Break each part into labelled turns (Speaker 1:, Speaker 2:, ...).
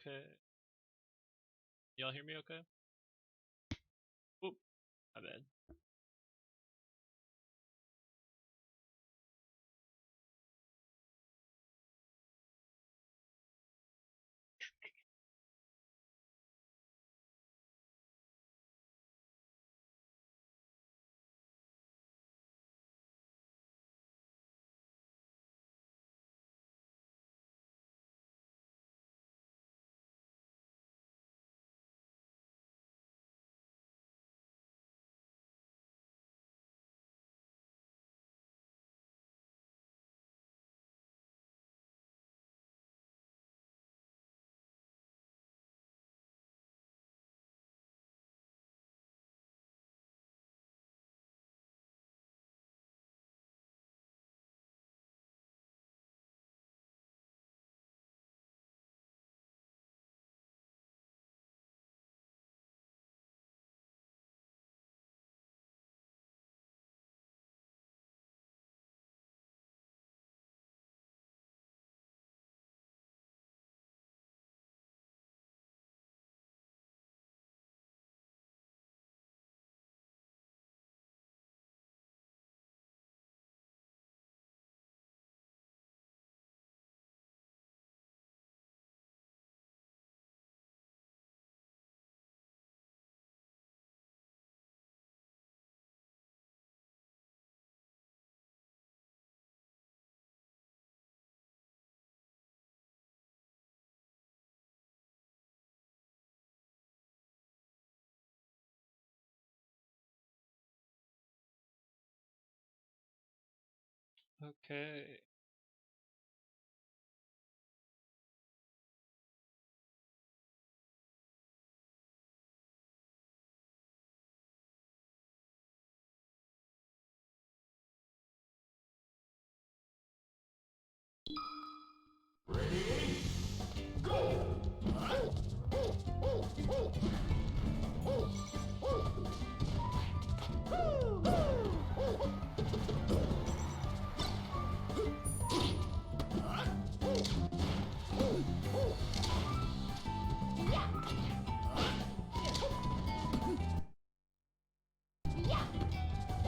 Speaker 1: Okay. Y'all hear me okay? Oop, my bad. Okay.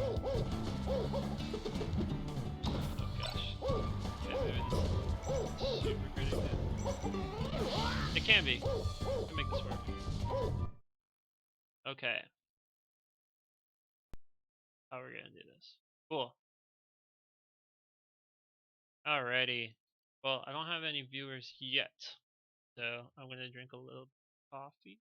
Speaker 1: Oh gosh. Okay, maybe this is super critical. It can be. We can make this work. Okay. How are we gonna do this? Cool. Alrighty. Well, I don't have any viewers yet, so I'm gonna drink a little coffee.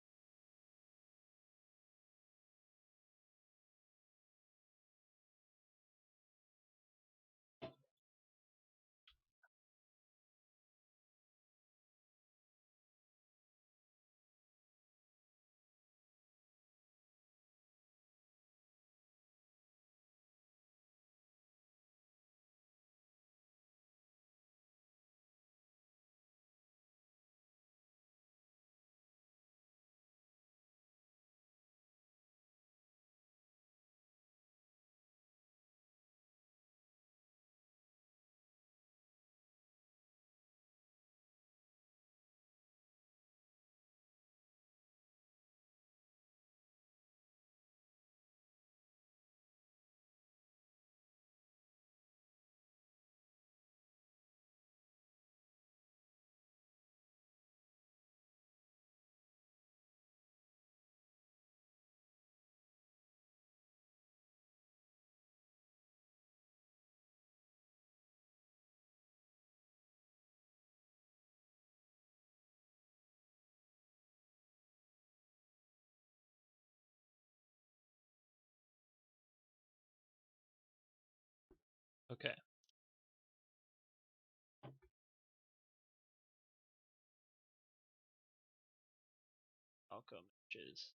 Speaker 1: Okay. Falco matches.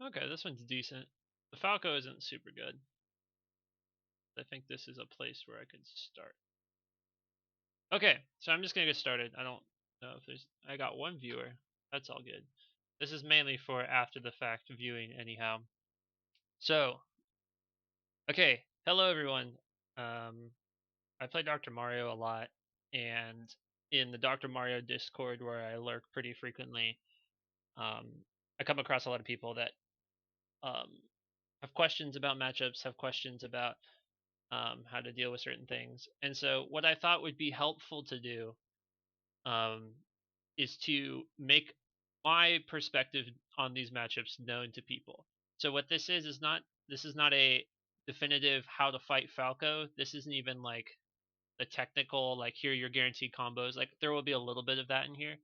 Speaker 1: Okay, this one's decent. The Falco isn't super good. I think this is a place where I could start. Okay, so I'm just gonna get started. I don't know if there's. I got one viewer. That's all good. This is mainly for after the fact viewing, anyhow. So, okay, hello everyone. I play Dr. Mario a lot, and in the Dr. Mario Discord, where I lurk pretty frequently, um, I come across a lot of people that um, have questions about matchups, have questions about how to deal with certain things. And so, what I thought would be helpful to do um, is to make my perspective on these matchups known to people. So, what this is not a definitive how to fight Falco. This isn't even like the technical, like here are your guaranteed combos. Like there will be a little bit of that in here,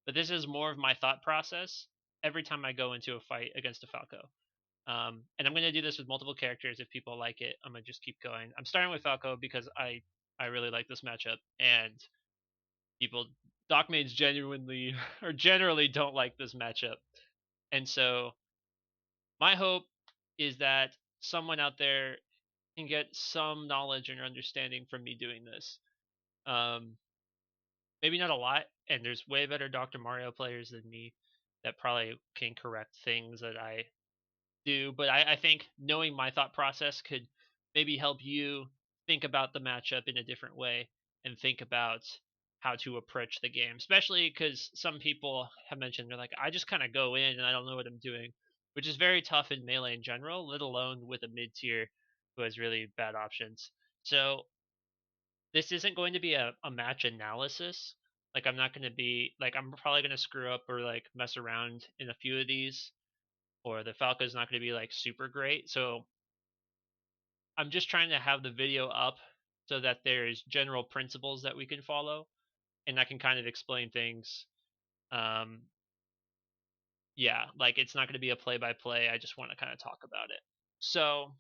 Speaker 1: but this is more of my thought process every time I go into a fight against a Falco. And I'm going to do this with multiple characters. If people like it, I'm going to just keep going. I'm starting with Falco because I really like this matchup, and people Doc Maids genuinely or generally don't like this matchup. And so my hope is that someone out there can get some knowledge and understanding from me doing this. Um, Maybe not a lot, and there's way better Dr. Mario players than me that probably can correct things that I do, but I think knowing my thought process could maybe help you think about the matchup in a different way and think about how to approach the game, especially because some people have mentioned they're like, I just kind of go in and I don't know what I'm doing, which is very tough in Melee in general, let alone with a mid tier who has really bad options. So this isn't going to be a match analysis. Like I'm not going to be like I'm probably going to screw up or like mess around in a few of these, or the Falco's not going to be like super great. So I'm just trying to have the video up so that there's general principles that we can follow, and I can kind of explain things. Um, yeah, like it's not going to be a play by play. I just want to kind of talk about it. So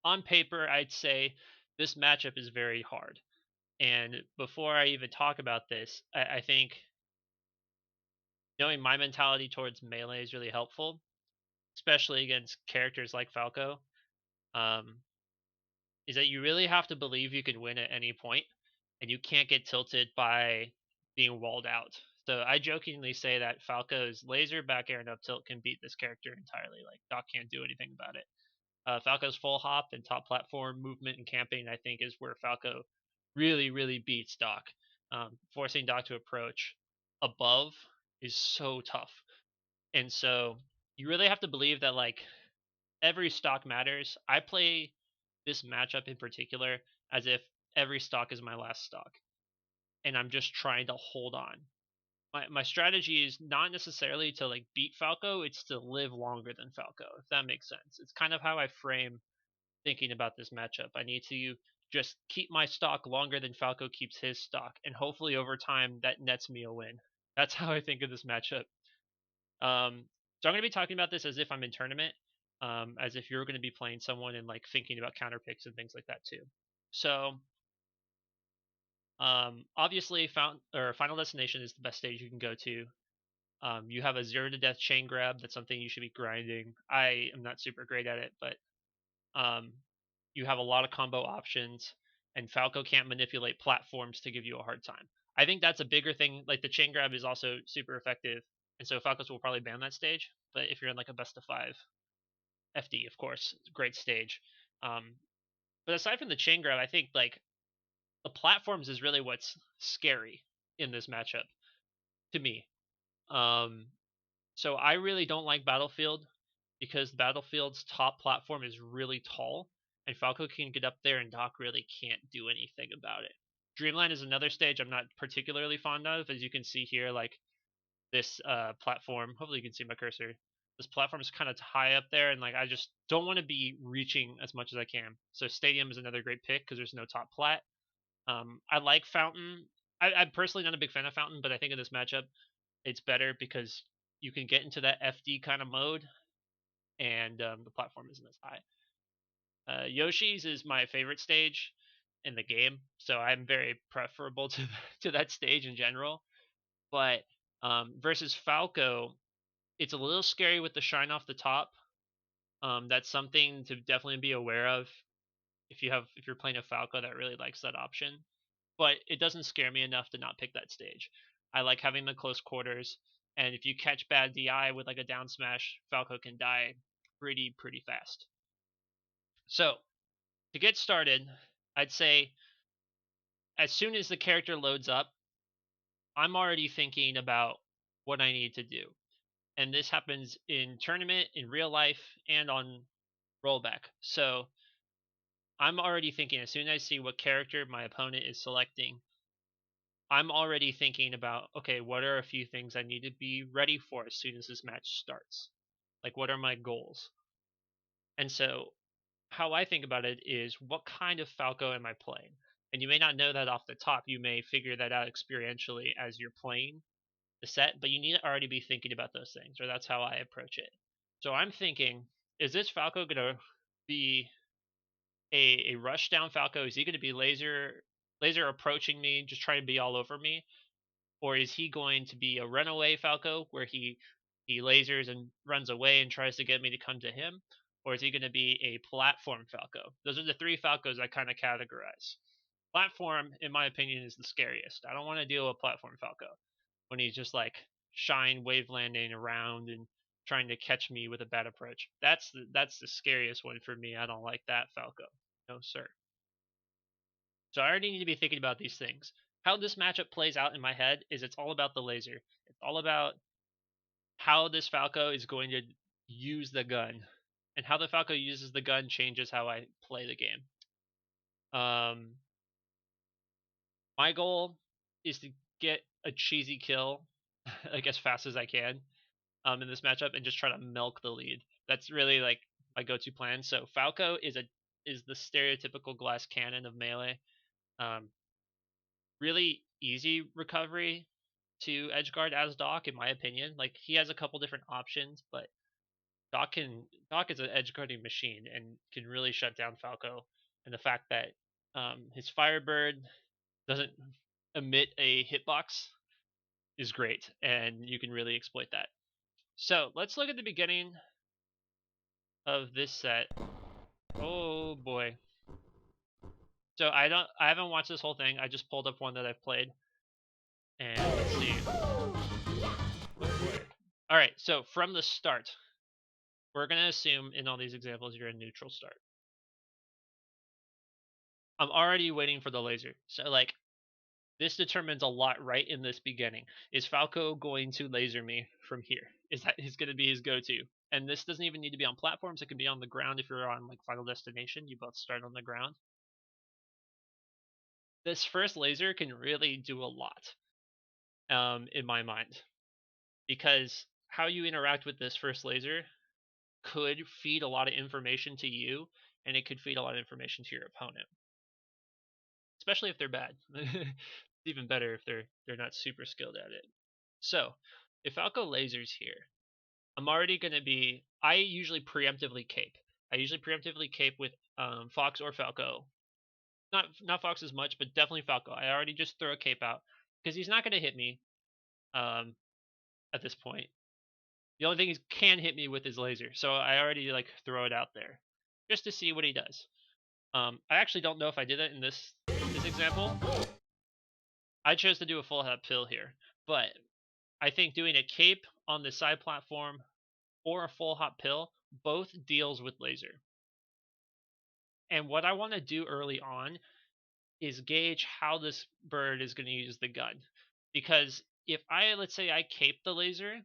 Speaker 1: on paper, I'd say this matchup is very hard. And before I even talk about this, I think knowing my mentality towards melee is really helpful, especially against characters like Falco. Um, is that you really have to believe you can win at any point, and you can't get tilted by being walled out. So I jokingly say that Falco's laser, back air, and up tilt can beat this character entirely. Like Doc can't do anything about it. Falco's full hop and top platform movement and camping, I think, is where Falco really beats Doc. Forcing Doc to approach above is so tough, and so you really have to believe that like every stock matters. I play this matchup in particular as if every stock is my last stock, and I'm just trying to hold on. My strategy is not necessarily to like beat Falco, it's to live longer than Falco, if that makes sense. It's kind of how I frame thinking about this matchup. I need to just keep my stock longer than Falco keeps his stock, and hopefully over time that nets me a win. That's how I think of this matchup. So I'm going to be talking about this as if I'm in tournament, as if you're going to be playing someone and like thinking about counter picks and things like that too. So obviously, Final Destination is the best stage you can go to. You have a 0 to death chain grab. That's something you should be grinding. I am not super great at it, but um, you have a lot of combo options, and Falco can't manipulate platforms to give you a hard time. I think that's a bigger thing. Like the chain grab is also super effective, and so Falcos will probably ban that stage. But if you're in like a best of 5 FD, of course, great stage. But aside from the chain grab, I think like the platforms is really what's scary in this matchup to me. Um, so I really don't like Battlefield because Battlefield's top platform is really tall, and Falco can get up there, and Doc really can't do anything about it. Dreamland is another stage I'm not particularly fond of, as you can see here. Like this platform, hopefully you can see my cursor. This platform is kind of high up there, and like I just don't want to be reaching as much as I can. So Stadium is another great pick because there's no top plat. I like Fountain I'm personally not a big fan of Fountain, but I think in this matchup it's better because you can get into that FD kind of mode, and the platform isn't as high. Yoshi's is my favorite stage in the game, so I'm very preferable to to that stage in general. But versus Falco, it's a little scary with the shine off the top. That's something to definitely be aware of if you're playing a Falco that really likes that option. But it doesn't scare me enough to not pick that stage. I like having the close quarters, and if you catch bad DI with like a down smash, Falco can die pretty fast. So to get started, I'd say as soon as the character loads up, I'm already thinking about what I need to do. And this happens in tournament, in real life, and on rollback. So I'm already thinking as soon as I see what character my opponent is selecting, I'm already thinking about, okay, what are a few things I need to be ready for as soon as this match starts? Like, what are my goals? And so, how I think about it is, what kind of Falco am I playing? And you may not know that off the top. You may figure that out experientially as you're playing the set, but you need to already be thinking about those things, or that's how I approach it. So I'm thinking, is this Falco going to be a rush down Falco? Is he going to be laser approaching me, just trying to be all over me? Or is he going to be a runaway Falco where he lasers and runs away and tries to get me to come to him? Or is he going to be a platform Falco? Those are the three Falcos I kind of categorize. Platform, in my opinion, is the scariest. I don't want to deal with platform Falco when he's just like shine wave landing around and trying to catch me with a bad approach. That's the scariest one for me. I don't like that Falco. No sir. So I already need to be thinking about these things. How this matchup plays out in my head is it's all about the laser. It's all about how this Falco is going to use the gun. And how the Falco uses the gun changes how I play the game. My goal is to get a cheesy kill like as fast as I can in this matchup and just try to milk the lead. That's really like my go-to plan. So Falco is the stereotypical glass cannon of melee. Um, really easy recovery to edgeguard as Doc, in my opinion. Like he has a couple different options, but Doc is an edgeguarding machine and can really shut down Falco. And the fact that his Firebird doesn't emit a hitbox is great, and you can really exploit that. So let's look at the beginning of this set. Oh boy. So I haven't watched this whole thing. I just pulled up one that I've played. And let's see. All right, so from the start, we're going to assume in all these examples you're in neutral start. I'm already waiting for the laser. So like this determines a lot right in this beginning. Is Falco going to laser me from here? Is that is going to be his go-to? And this doesn't even need to be on platforms. It can be on the ground if you're on like Final Destination. You both start on the ground. This first laser can really do a lot in my mind, because how you interact with this first laser could feed a lot of information to you, and it could feed a lot of information to your opponent, especially if they're bad. It's even better if they're not super skilled at it. So if Falco lasers here, I'm already going to be. I usually preemptively cape. I usually preemptively cape with Fox or Falco. Not Fox as much, but definitely Falco. I already just throw a cape out because he's not going to hit me at this point. The only thing he can hit me with is laser, so I already like throw it out there just to see what he does. I actually don't know if I did it in this example. I chose to do a full head pill here, but I think doing a cape on the side platform or a full hop pill both deals with laser. And what I want to do early on is gauge how this bird is going to use the gun. Because if let's say I cape the laser,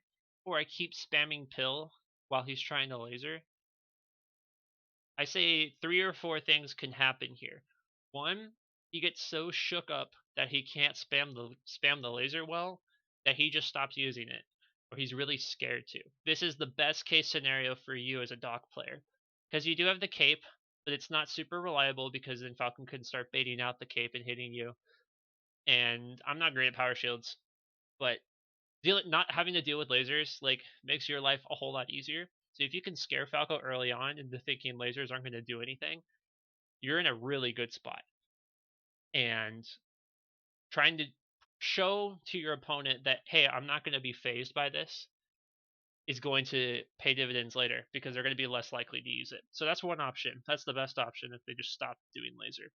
Speaker 1: or I keep spamming pill while he's trying to laser, I say 3 or 4 things can happen here. One, he gets so shook up that he can't spam the laser well that he just stops using it, or he's really scared to. This is the best case scenario for you as a Doc player, because you do have the cape, but it's not super reliable because then Falcon can start baiting out the cape and hitting you. and I'm not great at power shields, but not having to deal with lasers like makes your life a whole lot easier. So if you can scare Falco early on into thinking lasers aren't going to do anything, you're in a really good spot. And trying to show to your opponent that, hey, I'm not going to be phased by this is going to pay dividends later because they're going to be less likely to use it. So that's one option. That's the best option if they just stop doing laser.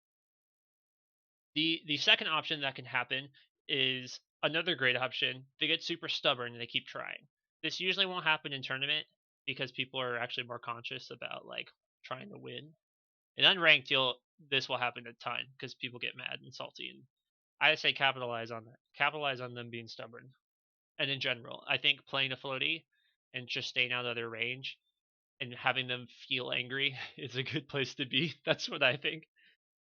Speaker 1: The second option that can happen is another great option. They get super stubborn and they keep trying. This usually won't happen in tournament because people are actually more conscious about like trying to win. In unranked, this will happen a ton because people get mad and salty, and I say capitalize on that. Capitalize on them being stubborn. And in general, I think playing a floaty and just staying out of their range and having them feel angry is a good place to be. That's what I think.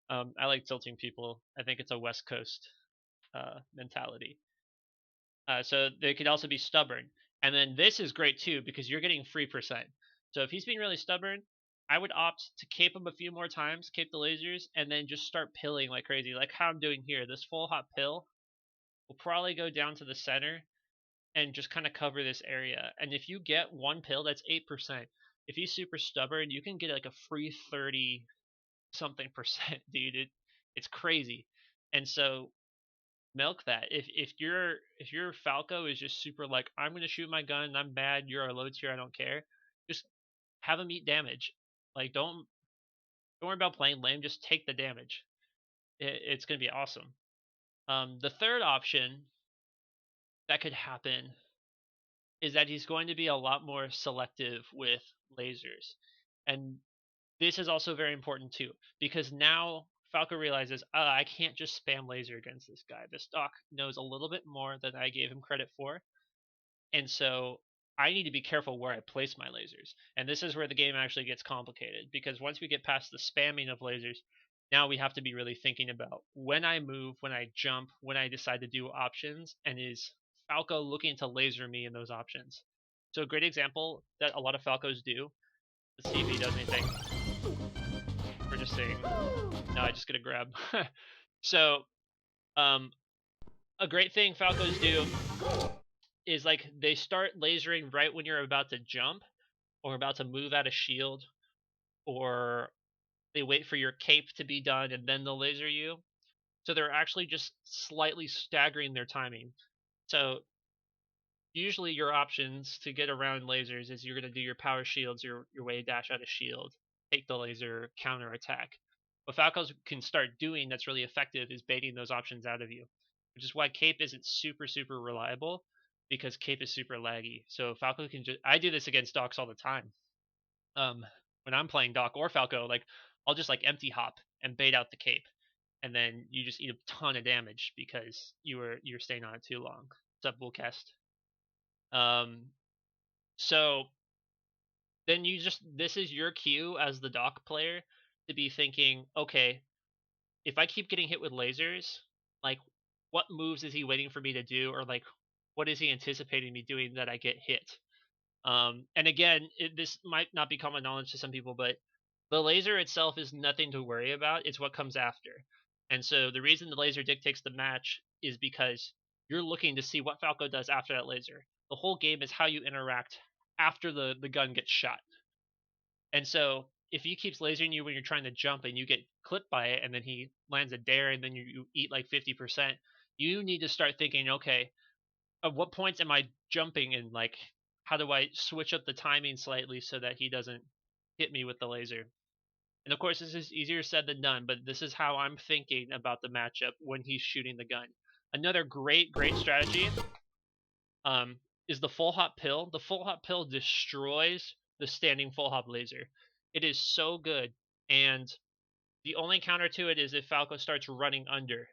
Speaker 1: I like tilting people. I think it's a West Coast mentality. So they could also be stubborn. And then this is great too because you're getting free percent. So if he's being really stubborn, I would opt to cape him a few more times, cape the lasers, and then just start pilling like crazy, like how I'm doing here. This full hop pill will probably go down to the center and just kind of cover this area. And if you get one pill, that's 8%. If he's super stubborn, you can get like a free 30 something percent, dude. It's crazy. And so milk that. If your Falco is just super like, I'm gonna shoot my gun, I'm bad, you're a low tier, I don't care. Just have him eat damage. Like don't worry about playing lame, just take the damage. It's gonna be awesome. The third option that could happen is that he's going to be a lot more selective with lasers. And this is also very important too, because now Falco realizes, I can't just spam laser against this guy. This doc knows a little bit more than I gave him credit for. And so I need to be careful where I place my lasers. And this is where the game actually gets complicated, because once we get past the spamming of lasers, now we have to be really thinking about when I move, when I jump, when I decide to do options, and is Falco looking to laser me in those options. So a great example that a lot of Falcos do, let's see if he does anything. We're just saying, no, I just get a grab. So a great thing Falcos do is like they start lasering right when you're about to jump or about to move out of shield, or they wait for your cape to be done and then they'll laser you. So they're actually just slightly staggering their timing. So usually your options to get around lasers is you're going to do your power shields, your way dash out of shield, take the laser, counter attack. What Falcos can start doing that's really effective is baiting those options out of you, which is why cape isn't super reliable, because cape is super laggy. So Falco can just, I do this against docs all the time. When I'm playing doc or Falco, like I'll just like empty hop and bait out the cape, and then you just eat a ton of damage because you're staying on it too long. What's up, Bullcast? Um, so then this is your cue as the doc player to be thinking, okay, if I keep getting hit with lasers, like what moves is he waiting for me to do, or like what is he anticipating me doing that I get hit? And again, this might not be common knowledge to some people, but the laser itself is nothing to worry about. It's what comes after. And so the reason the laser dictates the match is because you're looking to see what Falco does after that laser. The whole game is how you interact after the gun gets shot. And so if he keeps lasering you when you're trying to jump and you get clipped by it, and then he lands a dare and then you eat like 50%, you need to start thinking, okay, at what points am I jumping, and like how do I switch up the timing slightly so that he doesn't hit me with the laser? And of course, this is easier said than done, but this is how I'm thinking about the matchup when he's shooting the gun. Another great strategy is the full hop pill. The full hop pill destroys the standing full hop laser. It is so good, and the only counter to it is if Falco starts running under.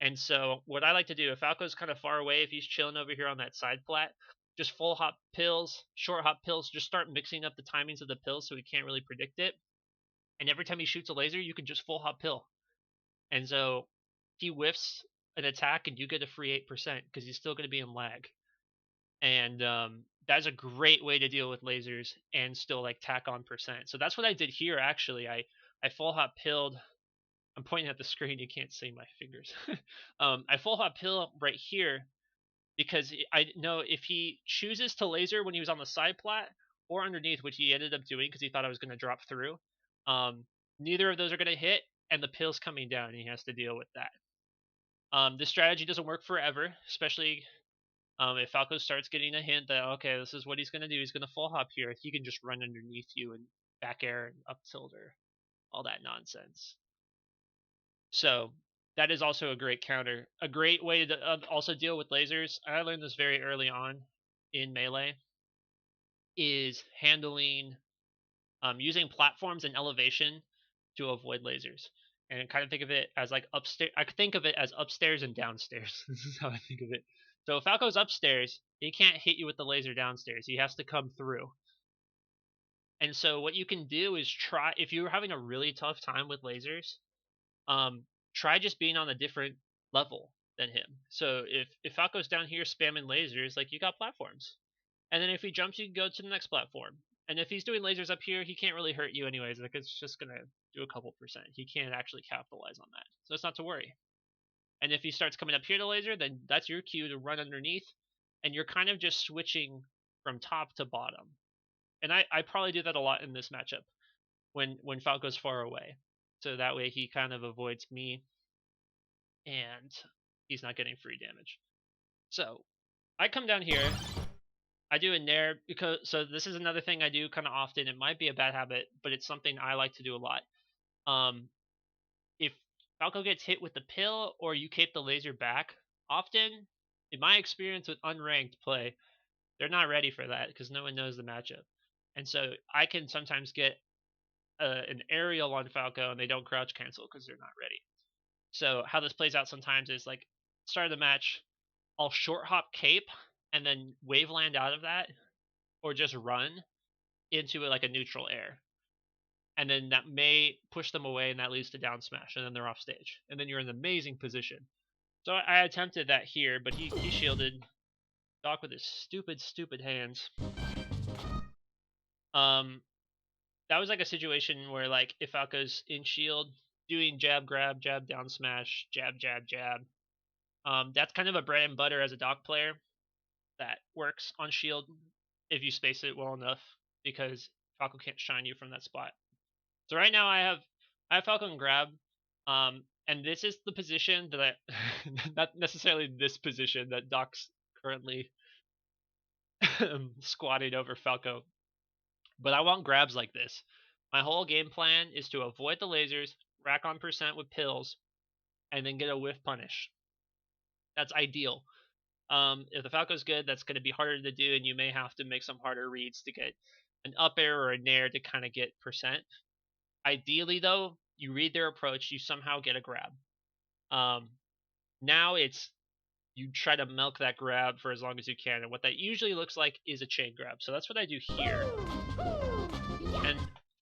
Speaker 1: And so what I like to do, if Falco's kind of far away, if he's chilling over here on that side flat, just full hop pills, short hop pills, just start mixing up the timings of the pills so he can't really predict it. And every time he shoots a laser, you can just full hop pill. And so he whiffs an attack and you get a free 8% because he's still going to be in lag. And that's a great way to deal with lasers and still like tack on percent. So that's what I did here actually. I full hop pilled I'm pointing at the screen. You can't see my fingers. I full hop pill right here because I know if he chooses to laser when he was on the side plat or underneath, which he ended up doing because he thought I was going to drop through, neither of those are going to hit, and the pill's coming down, and he has to deal with that. This strategy doesn't work forever, especially if Falco starts getting a hint that, okay, this is what he's going to do. He's going to full hop here. He can just run underneath you and back air and up tilter, all that nonsense. So that is also a great counter. A great way to also deal with lasers, I learned this very early on in Melee, is handling using platforms and elevation to avoid lasers. And kind of think of it as like upstairs. I could think of it as upstairs and downstairs. This is how I think of it. So if Falco's upstairs, he can't hit you with the laser downstairs. He has to come through. And so what you can do is try, if you're having a really tough time with lasers, try just being on a different level than him. So if Falco's down here spamming lasers, like, you got platforms, and then if he jumps, you can go to the next platform. And if he's doing lasers up here, he can't really hurt you anyways. Like, it's just gonna do a couple percent. He can't actually capitalize on that, so it's not to worry. And if he starts coming up here to laser, then that's your cue to run underneath, and you're kind of just switching from top to bottom. And I probably do that a lot in this matchup when Falco's far away, so that way he kind of avoids me and he's not getting free damage. So I come down here, I do a nair, because so this is another thing I do kind of often. It might be a bad habit, but it's something I like to do a lot. If Falco gets hit with the pill or you cape the laser back, often, in my experience with unranked play, they're not ready for that because no one knows the matchup. And so I can sometimes get an aerial on Falco and they don't crouch cancel because they're not ready. So how this plays out sometimes is, like, start of the match, I'll short hop cape and then wave land out of that, or just run into like a neutral air, and then that may push them away, and that leads to down smash, and then they're off stage, and then you're in an amazing position. So I attempted that here, but he shielded. Doc with his stupid hands. That was like a situation where, like, if Falco's in shield, doing jab grab, jab down smash, jab jab jab. That's kind of a bread and butter as a Doc player. That works on shield if you space it well enough, because Falco can't shine you from that spot. So right now I have Falcon grab, and this is the position that I not necessarily this position that Doc's currently squatting over Falco, but I want grabs like this. My whole game plan is to avoid the lasers, rack on percent with pills, and then get a whiff punish. That's ideal. If the Falco's good, that's going to be harder to do, and you may have to make some harder reads to get an up air or a nair to kind of get percent. Ideally, though, you read their approach, you somehow get a grab. Now it's you try to milk that grab for as long as you can, and what that usually looks like is a chain grab. So that's what I do here. And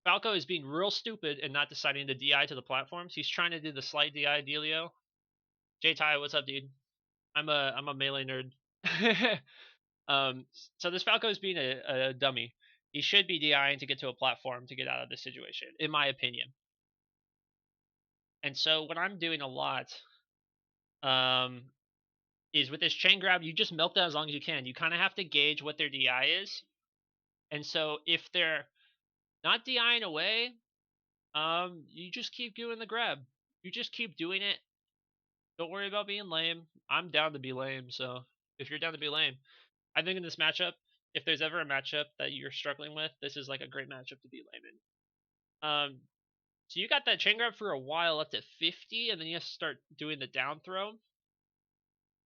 Speaker 1: Falco is being real stupid and not deciding to DI to the platforms. He's trying to do the slight DI dealio. J-Ty, what's up, dude? I'm a melee nerd. So this Falco is being a dummy. He should be DIing to get to a platform to get out of this situation, in my opinion. And so what I'm doing a lot is with this chain grab, you just milk that as long as you can. You kind of have to gauge what their DI is. And so if they're not DIing away, you just keep doing the grab. You just keep doing it. Don't worry about being lame. I'm down to be lame, so if you're down to be lame, I think in this matchup, if there's ever a matchup that you're struggling with, this is like a great matchup to be lame in. So you got that chain grab for a while up to 50, and then you have to start doing the down throw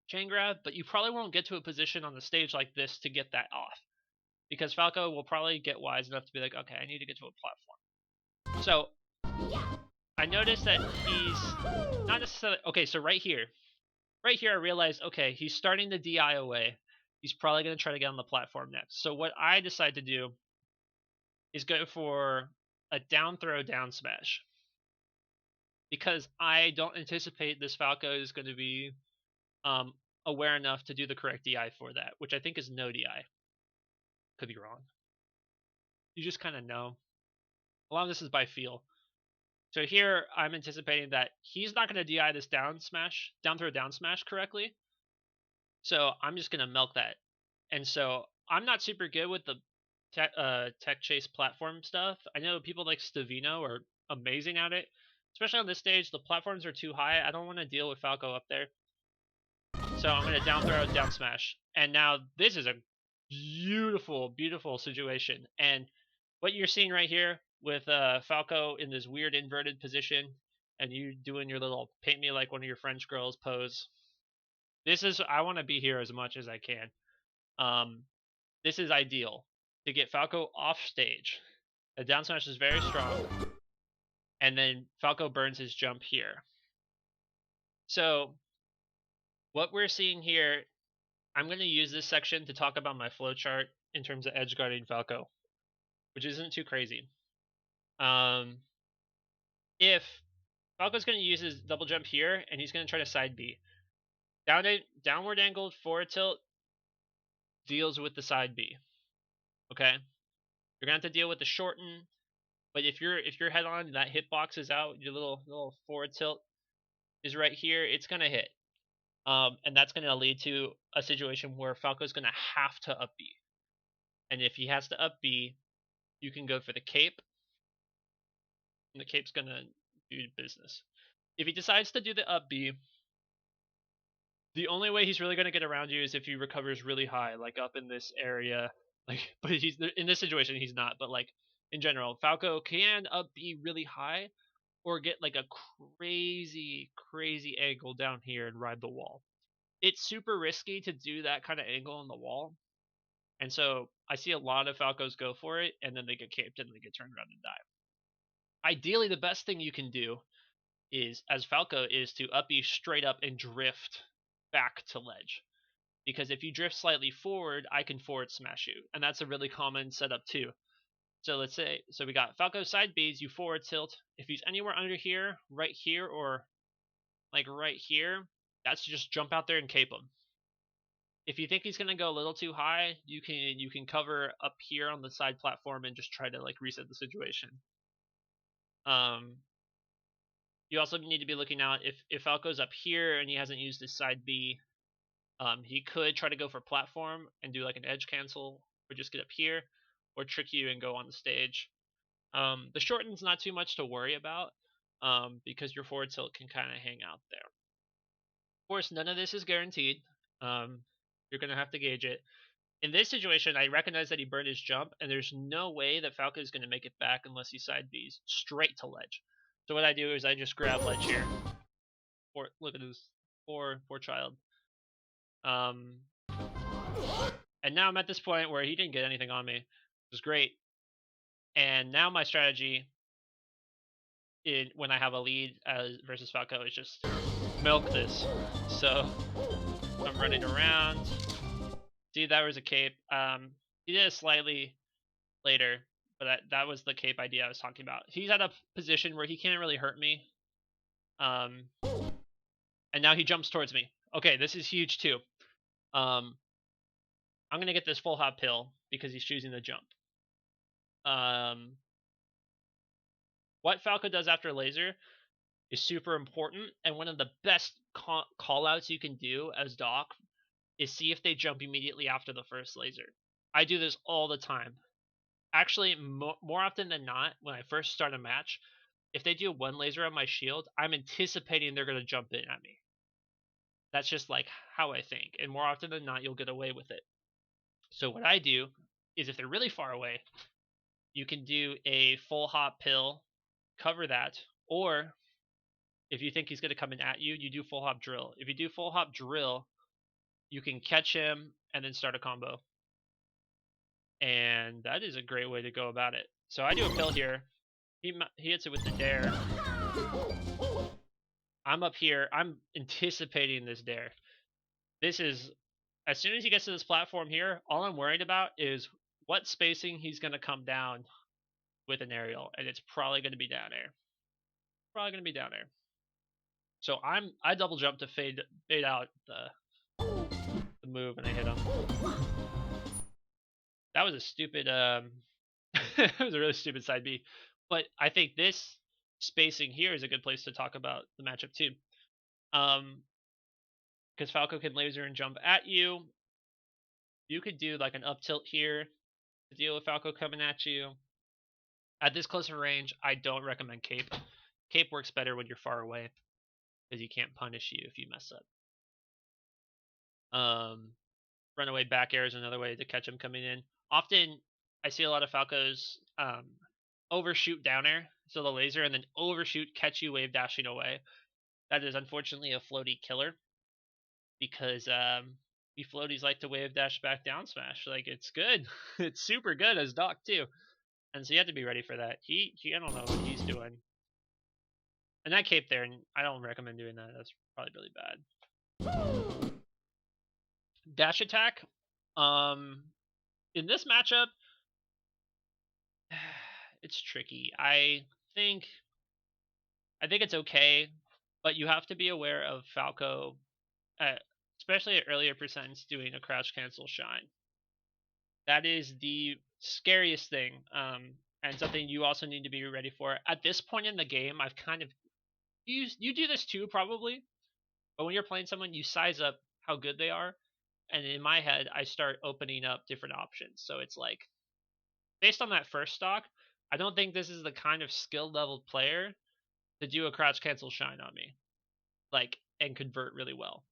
Speaker 1: chain grab, but you probably won't get to a position on the stage like this to get that off, because Falco will probably get wise enough to be like, okay, I need to get to a platform. So I noticed that he's not necessarily okay. So right here I realized, okay, he's starting to DI away. He's probably going to try to get on the platform next. So what I decide to do is go for a down throw down smash, because I don't anticipate this Falco is going to be aware enough to do the correct DI for that, which I think is no DI. Could be wrong. You just kind of know. A lot of this is by feel. So here I'm anticipating that he's not going to DI this down throw down smash correctly. So I'm just going to milk that. And so I'm not super good with the tech chase platform stuff. I know people like Stavino are amazing at it. Especially on this stage, the platforms are too high. I don't want to deal with Falco up there. So I'm going to down throw, down smash. And now this is a beautiful, beautiful situation. And what you're seeing right here with Falco in this weird inverted position and you doing your little paint me like one of your French girls pose. I want to be here as much as I can. This is ideal to get Falco off stage. The down smash is very strong. And then Falco burns his jump here. So what we're seeing here, I'm going to use this section to talk about my flowchart in terms of edge guarding Falco, which isn't too crazy. If Falco's going to use his double jump here, and he's going to try to side B. Downward angled forward tilt deals with the side B. Okay? You're going to have to deal with the shorten, but if you're head on, that hitbox is out, your little forward tilt is right here, it's going to hit. And that's going to lead to a situation where Falco's going to have to up B. And if he has to up B, you can go for the cape, and the cape's going to do business. If he decides to do the up B, the only way he's really going to get around you is if he recovers really high, like up in this area. Like, but he's in this situation he's not. But like in general, Falco can up B really high, or get like a crazy angle down here and ride the wall. It's super risky to do that kind of angle on the wall, and so I see a lot of Falcos go for it, and then they get caped and they get turned around and die. Ideally, the best thing you can do is, as Falco, is to up B straight up and drift back to ledge. Because if you drift slightly forward, I can forward smash you. And that's a really common setup too. So let's say, so we got Falco side Bs, you forward tilt. If he's anywhere under here, right here, or like right here, that's just jump out there and cape him. If you think he's gonna go a little too high, you can cover up here on the side platform and just try to like reset the situation. You also need to be looking out if Falco's up here and he hasn't used his side B, he could try to go for platform and do like an edge cancel, or just get up here, or trick you and go on the stage. The shorten's not too much to worry about, because your forward tilt can kind of hang out there. Of course, none of this is guaranteed. You're going to have to gauge it. In this situation, I recognize that he burned his jump, and there's no way that Falco is going to make it back unless he side Bs straight to ledge. So what I do is I just grab ledge here. Look at this poor child. And now I'm at this point where he didn't get anything on me, which is great. And now my strategy when I have a lead versus Falco is just milk this. So I'm running around. See, that was a cape. He did it slightly later, but that was the cape idea I was talking about. He's at a position where he can't really hurt me. And now he jumps towards me. Okay, this is huge too. I'm going to get this full hop pill because he's choosing the jump. What Falco does after laser is super important, and one of the best callouts you can do as Doc is see if they jump immediately after the first laser. I do this all the time. Actually, more often than not, when I first start a match, if they do one laser on my shield, I'm anticipating they're going to jump in at me. That's just like how I think, and more often than not, you'll get away with it. So what I do is, if they're really far away, you can do a full hop pill, cover that, or if you think he's going to come in at you, you do full hop drill. If you do full hop drill, you can catch him and then start a combo. And that is a great way to go about it. So I do a pill here. He hits it with the dare. I'm up here. I'm anticipating this dare. This is, as soon as he gets to this platform here, all I'm worried about is what spacing he's going to come down with an aerial. And it's probably going to be down air. Probably going to be down air. So I double jump to fade out the move, and I hit him. That was a stupid that was a really stupid side B. But I think this spacing here is a good place to talk about the matchup too. Because Falco can laser and jump at you. You could do like an up tilt here to deal with Falco coming at you. At this closer range, I don't recommend cape. Cape works better when you're far away because you can't punish you if you mess up. Runaway Back Air is another way to catch him coming in. Often, I see a lot of Falcos overshoot down air, so the laser, and then overshoot, catch you wave dashing away. That is unfortunately a floaty killer because you floaties like to wave dash back down smash. Like, it's good. It's super good as Doc too. And so you have to be ready for that. He I don't know what he's doing. And that cape there, and I don't recommend doing that. That's probably really bad. Dash attack. In this matchup, it's tricky. I think it's okay, but you have to be aware of Falco, especially at earlier percents, doing a crouch cancel shine. That is the scariest thing, and something you also need to be ready for. At this point in the game, I've kind of you do this too probably, but when you're playing someone, you size up how good they are, and in my head, I start opening up different options. So it's like, based on that first stock, I don't think this is the kind of skill level player to do a crouch cancel shine on me, like, and convert really well.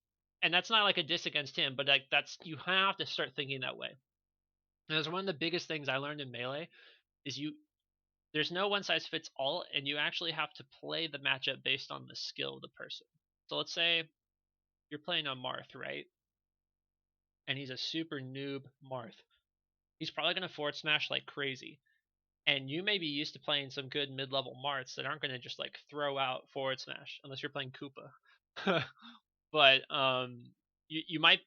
Speaker 1: And that's not like a diss against him, but like, that's, you have to start thinking that way. And that's one of the biggest things I learned in Melee is there's no one size fits all, and you actually have to play the matchup based on the skill of the person. So let's say you're playing on Marth, right? And he's a super noob Marth. He's probably going to forward smash like crazy. And you may be used to playing some good mid-level Marths that aren't going to just like throw out forward smash unless you're playing Koopa. But you might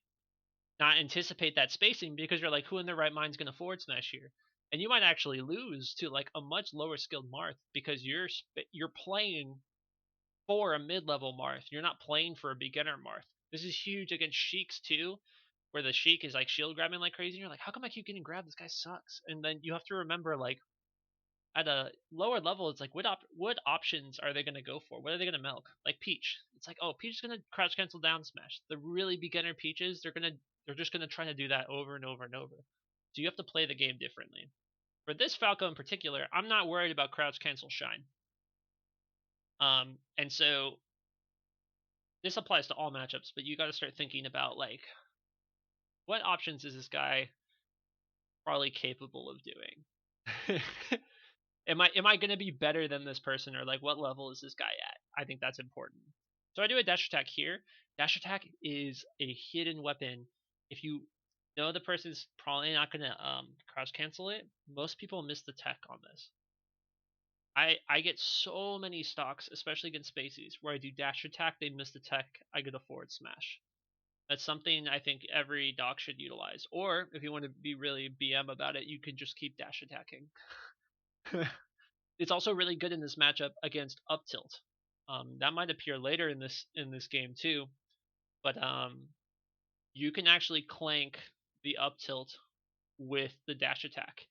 Speaker 1: not anticipate that spacing because you're like, who in their right mind is going to forward smash here? And you might actually lose to like a much lower skilled Marth because you're playing for a mid-level Marth. You're not playing for a beginner Marth. This is huge against Sheiks too, where the Sheik is like shield grabbing like crazy. And you're like, how come I keep getting grabbed? This guy sucks. And then you have to remember, like, at a lower level, it's like, what options are they going to go for? What are they going to milk? Like Peach. It's like, oh, Peach is going to crouch cancel down smash. The really beginner Peaches, they're just going to try to do that over and over and over. So you have to play the game differently. For this Falco in particular, I'm not worried about crouch cancel shine. And so this applies to all matchups, but you got to start thinking about, like, what options is this guy probably capable of doing? Am I going to be better than this person, or like, what level is this guy at? I think that's important. So I do a dash attack here. Dash attack is a hidden weapon. If you know the person's probably not going to cross cancel it, most people miss the tech on this. I get so many stocks, especially against spacies, where I do dash attack, they miss the tech, I get a forward smash. That's something I think every doc should utilize. Or if you want to be really BM about it, you could just keep dash attacking. It's also really good in this matchup against up tilt. That might appear later in this game too, but you can actually clank the up tilt with the dash attack.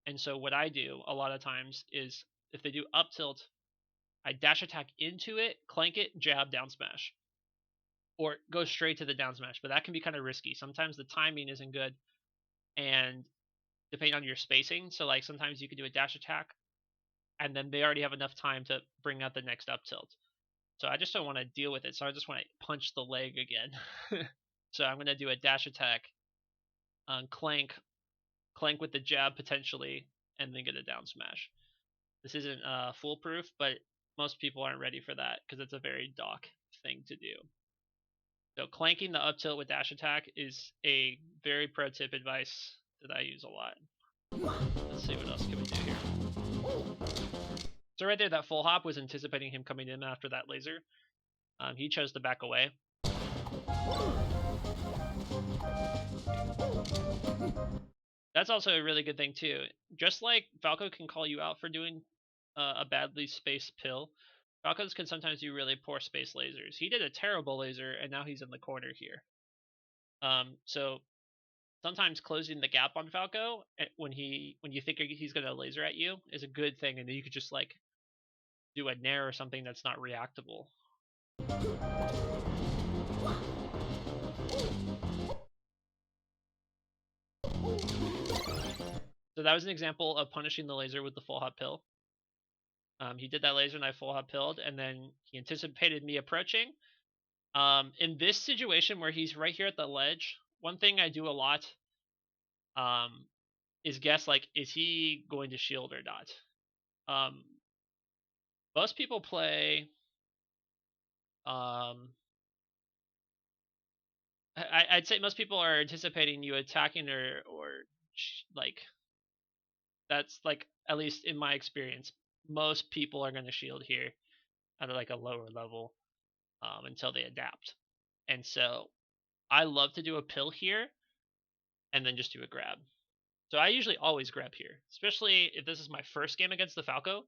Speaker 1: And so what I do a lot of times is, if they do up tilt, I dash attack into it, clank it, jab, down smash, or go straight to the down smash. But that can be kind of risky. Sometimes the timing isn't good, and depending on your spacing. So like, sometimes you can do a dash attack, and then they already have enough time to bring out the next up tilt. So I just don't want to deal with it. So I just want to punch the leg again. So I'm going to do a dash attack, clank with the jab potentially, and then get a down smash. This isn't foolproof, but most people aren't ready for that because it's a very doc thing to do. So clanking the up tilt with dash attack is a very pro tip advice that I use a lot. Let's see what else can we do here. So right there, that full hop was anticipating him coming in after that laser. He chose to back away. That's also a really good thing too. Just like Falco can call you out for doing a badly spaced pill, Falcos can sometimes do really poor space lasers. He did a terrible laser, and now he's in the corner here. So sometimes closing the gap on Falco when you think he's gonna laser at you is a good thing, and then you could just like do a nair or something that's not reactable. So that was an example of punishing the laser with the full hop pill. He did that laser and I full hop pilled, and then he anticipated me approaching. In this situation where he's right here at the ledge, one thing I do a lot is guess, like, is he going to shield or not? Most people play I'd say most people are anticipating you attacking or like, that's like, at least in my experience, most people are going to shield here at like a lower level until they adapt. And so I love to do a pill here and then just do a grab. So I usually always grab here, especially if this is my first game against the Falco.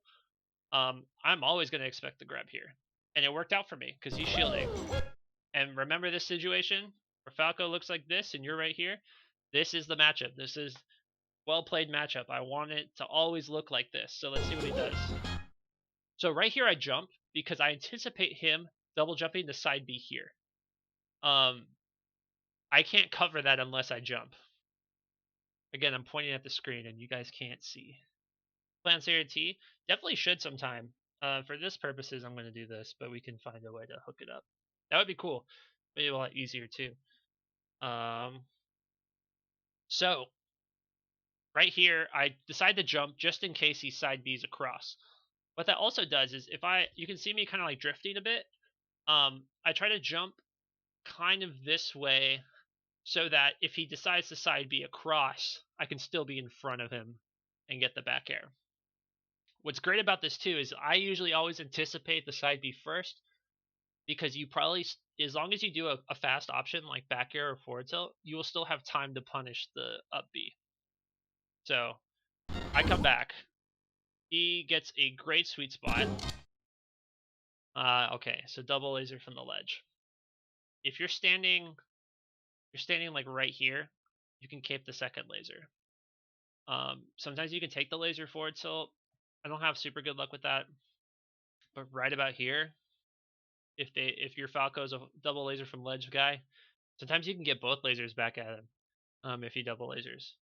Speaker 1: I'm always going to expect the grab here. And it worked out for me because he's shielding. And remember this situation where Falco looks like this and you're right here? This is the matchup. This is well played matchup. I want it to always look like this. So let's see what he does. So right here I jump because I anticipate him double jumping to side B here. I can't cover that unless I jump. Again, I'm pointing at the screen and you guys can't see. Plan T definitely should sometime. For this purposes, I'm going to do this, but we can find a way to hook it up. That would be cool. Maybe a lot easier too. So right here, I decide to jump just in case he side B's across. What that also does is you can see me kind of like drifting a bit. I try to jump kind of this way so that if he decides to side B across, I can still be in front of him and get the back air. What's great about this too is I usually always anticipate the side B first, because you probably, as long as you do a fast option like back air or forward tilt, you will still have time to punish the up B. So I come back. He gets a great sweet spot. Okay, so double laser from the ledge. If you're standing like right here, you can cape the second laser. Sometimes you can take the laser forward tilt. I don't have super good luck with that, but right about here, if your Falco is a double laser from ledge guy, sometimes you can get both lasers back at him if he double lasers.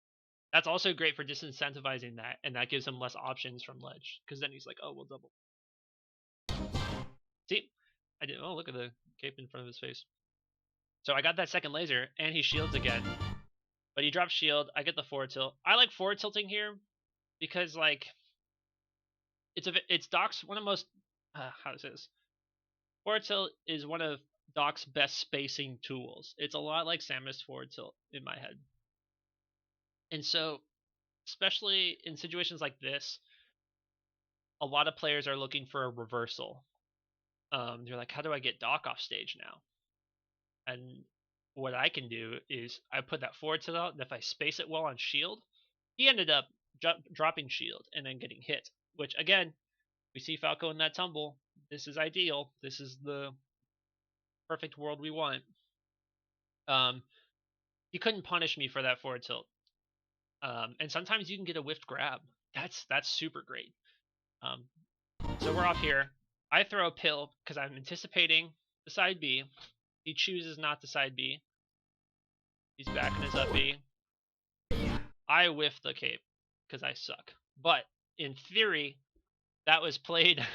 Speaker 1: That's also great for disincentivizing that, and that gives him less options from ledge, because then he's like, oh, we'll double. See, I did. Oh, look at the cape in front of his face. So I got that second laser, and he shields again. But he drops shield. I get the forward tilt. I like forward tilting here because, like, it's Doc's one of most how is this? Forward tilt is one of Doc's best spacing tools. It's a lot like Samus forward tilt in my head. And so, especially in situations like this, a lot of players are looking for a reversal. They're like, how do I get Doc off stage now? And what I can do is I put that forward tilt out, and if I space it well on shield, he ended up dropping shield and then getting hit, which again, we see Falco in that tumble. This is ideal. This is the perfect world we want. He couldn't punish me for that forward tilt. And sometimes you can get a whiffed grab. That's super great. So we're off here. I throw a pill because I'm anticipating the side B. He chooses not to side B. He's backing his up B. I whiff the cape because I suck. But in theory, that was played.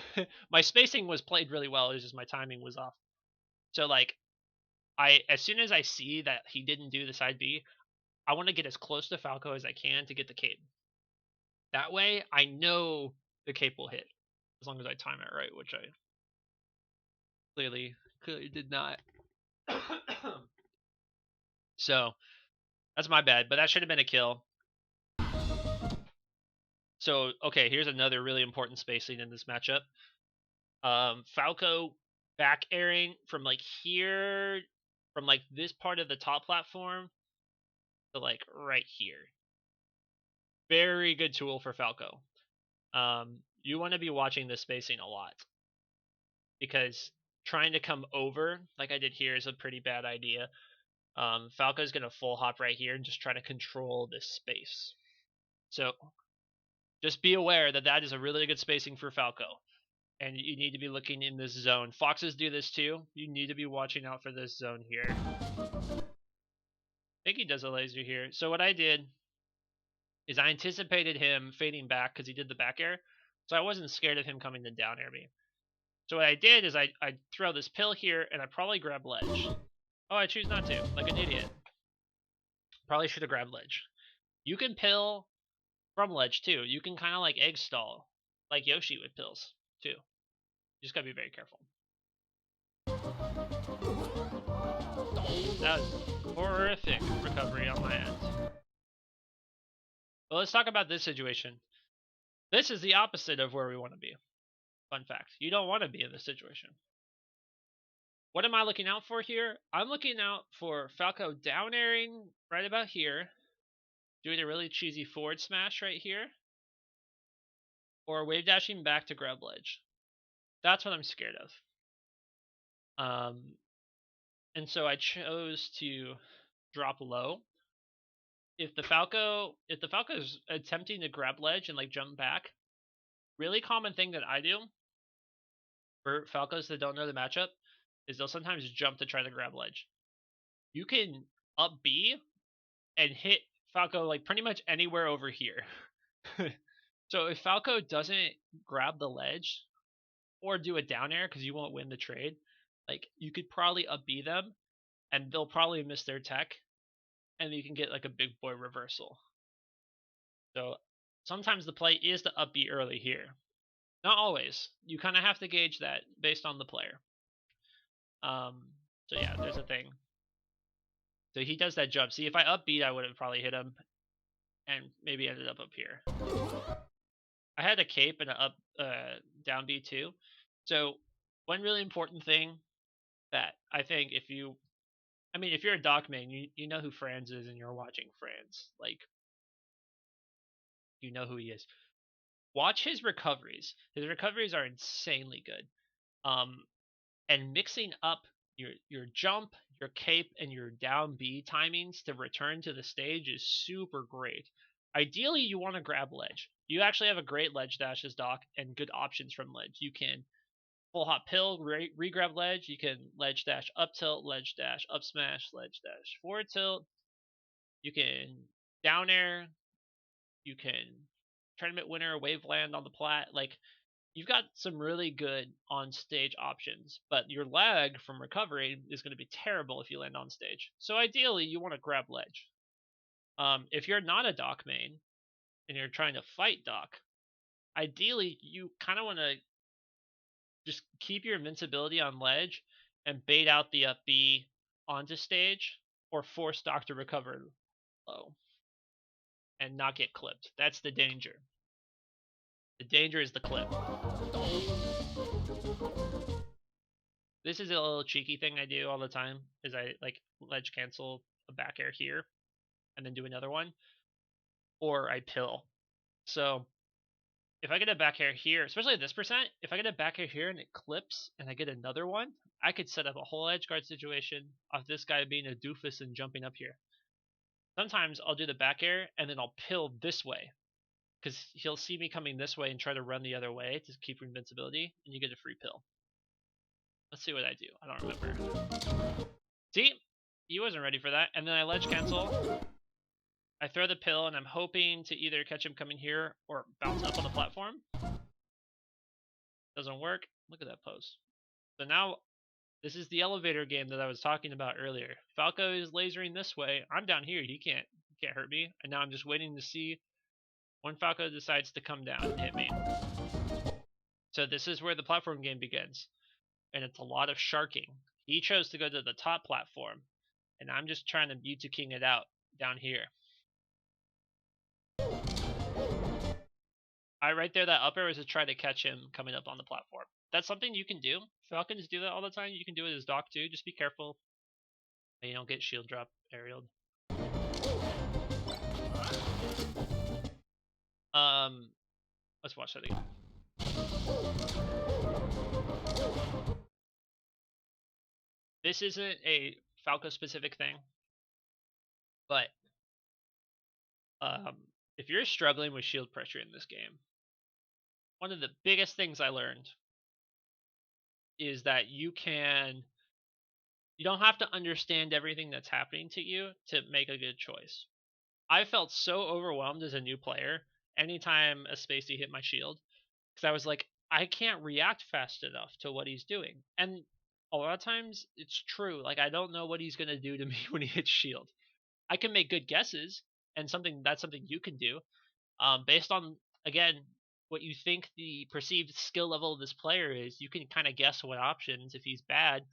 Speaker 1: My spacing was played really well. It was just my timing was off. So like, as soon as I see that he didn't do the side B, I want to get as close to Falco as I can to get the cape. That way, I know the cape will hit as long as I time it right, which I clearly did not. So that's my bad, but that should have been a kill. So okay, here's another really important spacing in this matchup. Falco back airing from like here, from like this part of the top platform to like right here. Very good tool for Falco. You want to be watching the spacing a lot, because trying to come over like I did here is a pretty bad idea. Falco's going to full hop right here and just try to control this space. So just be aware that that is a really good spacing for Falco. And you need to be looking in this zone. Foxes do this too. You need to be watching out for this zone here. I think he does a laser here. So what I did is I anticipated him fading back because he did the back air. So I wasn't scared of him coming to down air me. So what I did is I throw this pill here and I probably grab ledge. Oh, I choose not to, like an idiot. Probably should have grabbed ledge. You can pill from ledge too. You can kind of like egg stall, like Yoshi with pills too. You just gotta be very careful. That was horrific recovery on my end. Well, let's talk about this situation. This is the opposite of where we want to be. Fun fact. You don't want to be in this situation. What am I looking out for here? I'm looking out for Falco down airing right about here, doing a really cheesy forward smash right here, or wave dashing back to grab ledge. That's what I'm scared of. And so I chose to drop low. If the Falco is attempting to grab ledge and like jump back, really common thing that I do for Falcos that don't know the matchup is they'll sometimes jump to try to grab ledge. You can up B and hit Falco like pretty much anywhere over here. So if Falco doesn't grab the ledge or do a down air because you won't win the trade, like you could probably up B them and they'll probably miss their tech and you can get like a big boy reversal. So sometimes the play is to up B early here. Not always. You kind of have to gauge that based on the player. So yeah, there's a thing. So he does that jump. See, if I up B, I would have probably hit him and maybe ended up here. I had a cape and a up down B too. So one really important thing that I think if you're a Doc main, you know who Franz is and you're watching Franz. Like, you know who he is. Watch his recoveries. His recoveries are insanely good. And mixing up your jump, your cape, and your down B timings to return to the stage is super great. Ideally, you want to grab ledge. You actually have a great ledge dash as Doc and good options from ledge. You can full hop pill, re-grab ledge. You can ledge dash up tilt, ledge dash up smash, ledge dash forward tilt. You can down air. You can tournament winner, wave land on the plat. Like, you've got some really good on stage options, but your lag from recovery is going to be terrible if you land on stage. So ideally, you want to grab ledge. If you're not a Doc main and you're trying to fight Doc, ideally you kind of want to just keep your invincibility on ledge and bait out the up B onto stage or force Doc to recover low and not get clipped. That's the danger. The danger is the clip. This is a little cheeky thing I do all the time, is I like ledge cancel a back air here and then do another one, or I pill. So if I get a back air here, especially at this percent, if I get a back air here and it clips and I get another one, I could set up a whole edge guard situation of this guy being a doofus and jumping up here. Sometimes I'll do the back air and then I'll pill this way because he'll see me coming this way and try to run the other way to keep invincibility, and you get a free pill. Let's see what I do. I don't remember. See? He wasn't ready for that. And then I ledge cancel. I throw the pill, and I'm hoping to either catch him coming here or bounce up on the platform. Doesn't work. Look at that pose. So now, this is the elevator game that I was talking about earlier. Falco is lasering this way. I'm down here. He can't hurt me. And now I'm just waiting to see when Falco decides to come down and hit me. So this is where the platform game begins. And it's a lot of sharking. He chose to go to the top platform, and I'm just trying to Mewtwo King it out down here. Right there, that up air was to try to catch him coming up on the platform. That's something you can do. Falcons do that all the time. You can do it as Doc too. Just be careful that you don't get shield drop aerialed. Let's watch that again. This isn't a Falco specific thing, but if you're struggling with shield pressure in this game, one of the biggest things I learned is that you don't have to understand everything that's happening to you to make a good choice. I felt so overwhelmed as a new player anytime a Spacey hit my shield because I was like, I can't react fast enough to what he's doing. And a lot of times it's true. Like, I don't know what he's going to do to me when he hits shield. I can make good guesses, and that's something you can do based on, again, what you think the perceived skill level of this player is. You can kind of guess what options. If he's bad,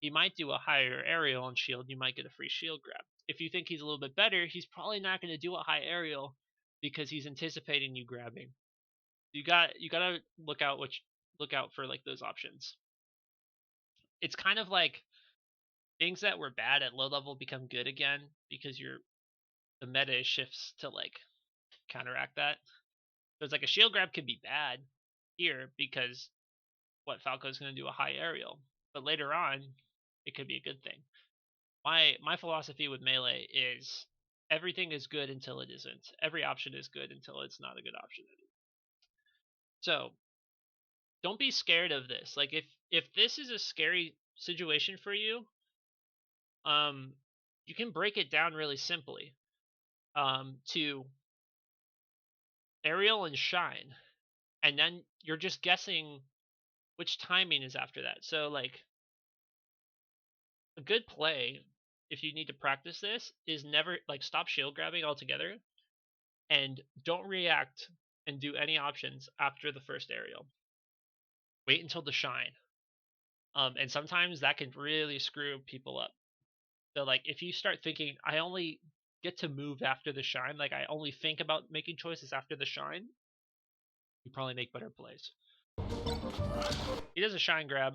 Speaker 1: he might do a higher aerial on shield. You might get a free shield grab. If you think he's a little bit better, he's probably not going to do a high aerial because he's anticipating you grabbing. You gotta look out for like those options. It's kind of like things that were bad at low level become good again because the meta shifts to like counteract that. So it's like a shield grab could be bad here because what Falco's going to do a high aerial, but later on it could be a good thing. My philosophy with melee is everything is good until it isn't. Every option is good until it's not a good option anymore. So don't be scared of this. Like if this is a scary situation for you, you can break it down really simply to aerial and shine, and then you're just guessing which timing is after that. So like a good play, if you need to practice this, is never like stop shield grabbing altogether and don't react and do any options after the first aerial. Wait until the shine. And sometimes that can really screw people up. So like if you start thinking I only get to move after the shine, like I only think about making choices after the shine, you probably make better plays. He does a shine grab,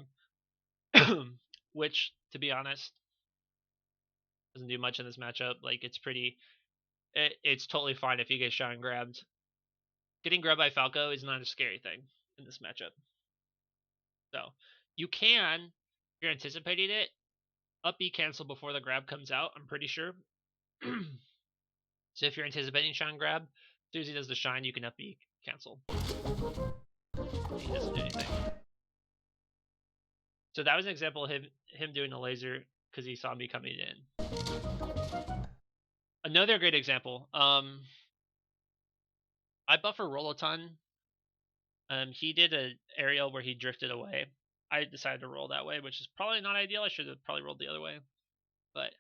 Speaker 1: which to be honest doesn't do much in this matchup. Like it's totally fine if you get shine grabbed. Getting grabbed by Falco is not a scary thing in this matchup. So you can, if you're anticipating it, up B cancel before the grab comes out, I'm pretty sure. So if you're anticipating shine grab, as soon as he does the shine, you can up B cancel. He doesn't do anything. So that was an example of him doing a laser because he saw me coming in. Another great example. I buffer roll a ton. He did an aerial where he drifted away. I decided to roll that way, which is probably not ideal. I should have probably rolled the other way. But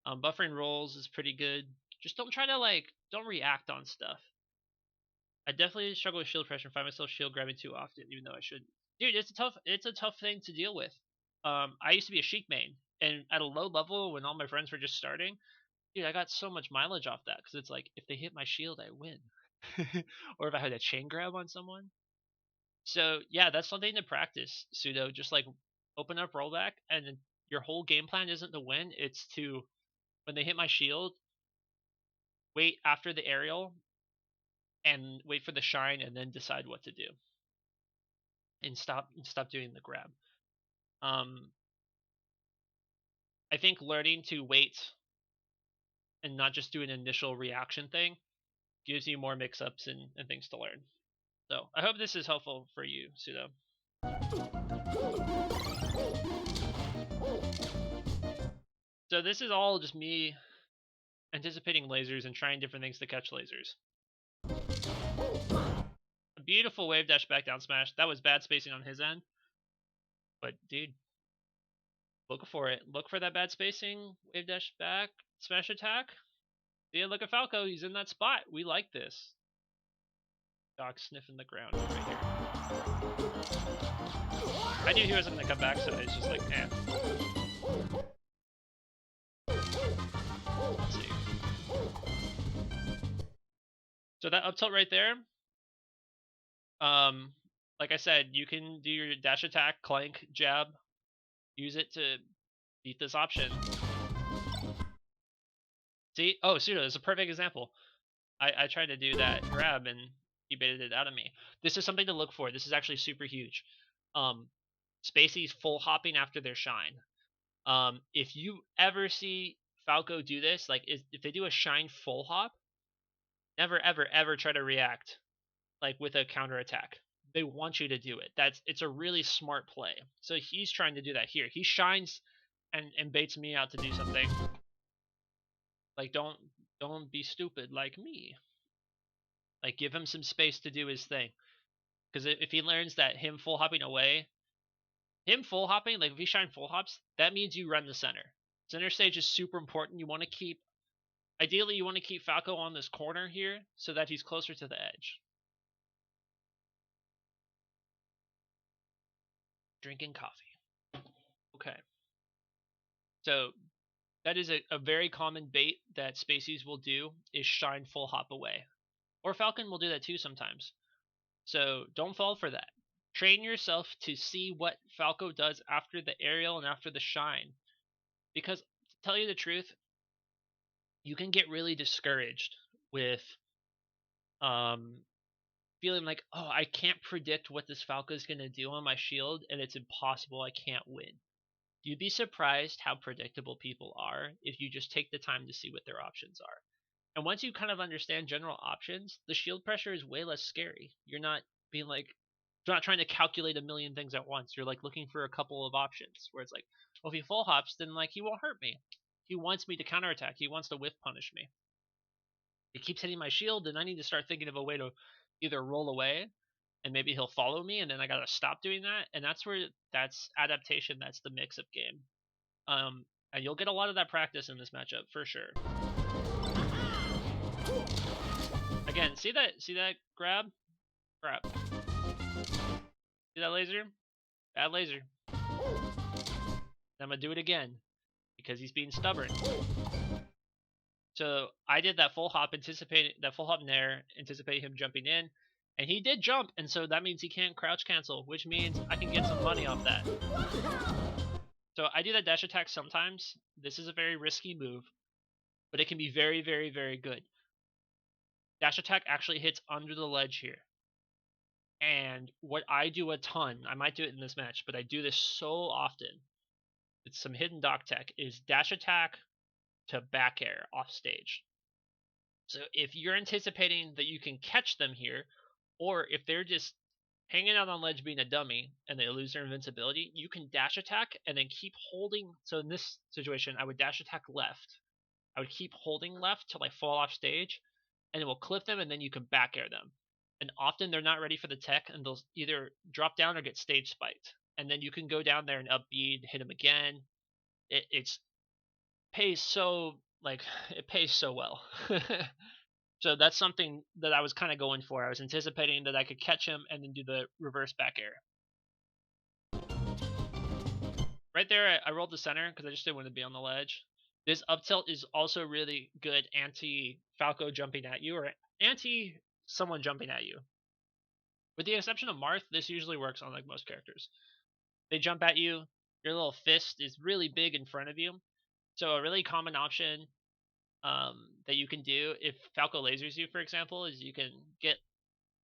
Speaker 1: buffering rolls is pretty good. Just don't try to don't react on stuff. I definitely struggle with shield pressure and find myself shield grabbing too often, even though I shouldn't. Dude, it's a tough thing to deal with. I used to be a Sheik main, and at a low level when all my friends were just starting, dude, I got so much mileage off that because it's like if they hit my shield, I win. Or if I had a chain grab on someone. So yeah, that's something to practice, Pseudo. Just like open up rollback, and your whole game plan isn't to win. It's to, when they hit my shield, wait after the aerial and wait for the shine, and then decide what to do, and stop doing the grab. I think learning to wait and not just do an initial reaction thing gives you more mix-ups and things to learn. So I hope this is helpful for you, Pseudo. So this is all just me anticipating lasers and trying different things to catch lasers. A beautiful wave dash back down smash. That was bad spacing on his end. But dude, look for it. Look for that bad spacing. Wave dash back smash attack. See, look at Falco. He's in that spot. We like this. Dog sniffing the ground right here. I knew he wasn't going to come back, so it's just like, eh. Let's see. So that up tilt right there, like I said, you can do your dash attack, clank, jab, use it to beat this option. See? Oh, Pseudo is a perfect example. I tried to do that grab and he baited it out of me. This is something to look for. This is actually super huge. Spacey's full hopping after their shine. If you ever see Falco do this, like if they do a shine full hop, never ever ever try to react like with a counter attack, they want you to do it. It's a really smart play. So he's trying to do that here. He shines and baits me out to do something. Like don't be stupid like me. Like give him some space to do his thing. Because if he learns that him full hopping away, him full hopping, like if he shine full hops, that means you run the center. Center stage is super important. You want to keep, ideally, you want to keep Falco on this corner here so that he's closer to the edge. Drinking coffee. Okay. So that is a very common bait that Spaceys will do is shine full hop away. Or Falcon will do that too sometimes. So don't fall for that. Train yourself to see what Falco does after the aerial and after the shine. Because to tell you the truth, you can get really discouraged with feeling like, oh, I can't predict what this Falco is going to do on my shield, and it's impossible. I can't win. You'd be surprised how predictable people are if you just take the time to see what their options are. And once you kind of understand general options, the shield pressure is way less scary. You're not being like, you're not trying to calculate a million things at once. You're like looking for a couple of options where it's like, well, if he full hops, then like he won't hurt me. He wants me to counterattack. He wants to whiff punish me. He keeps hitting my shield, and I need to start thinking of a way to either roll away, and maybe he'll follow me, and then I gotta stop doing that. And that's adaptation. That's the mix-up game. And you'll get a lot of that practice in this matchup for sure. Again, see that grab? Crap. See that laser? Bad laser. I'm gonna do it again because he's being stubborn. So I did that full hop, nair, anticipating him jumping in, and he did jump, and so that means he can't crouch cancel, which means I can get some money off that. So I do that dash attack sometimes. This is a very risky move, but it can be very, very, very good. Dash attack actually hits under the ledge here. And what I do a ton, I might do it in this match, but I do this so often, it's some hidden dock tech, is dash attack to back air off stage. So if you're anticipating that you can catch them here, or if they're just hanging out on ledge being a dummy and they lose their invincibility, you can dash attack and then keep holding. So in this situation, I would dash attack left. I would keep holding left till I fall off stage, and it will clip them, and then you can back air them. And often they're not ready for the tech, and they'll either drop down or get stage spiked. And then you can go down there and up bead, hit them again. It's pays so it pays so well. So that's something that I was kind of going for. I was anticipating that I could catch him and then do the reverse back air. Right there, I rolled the center because I just didn't want to be on the ledge. This up tilt is also really good anti-Falco jumping at you, or anti-someone jumping at you. With the exception of Marth, this usually works on like most characters. They jump at you, your little fist is really big in front of you. So a really common option that you can do if Falco lasers you, for example, is you can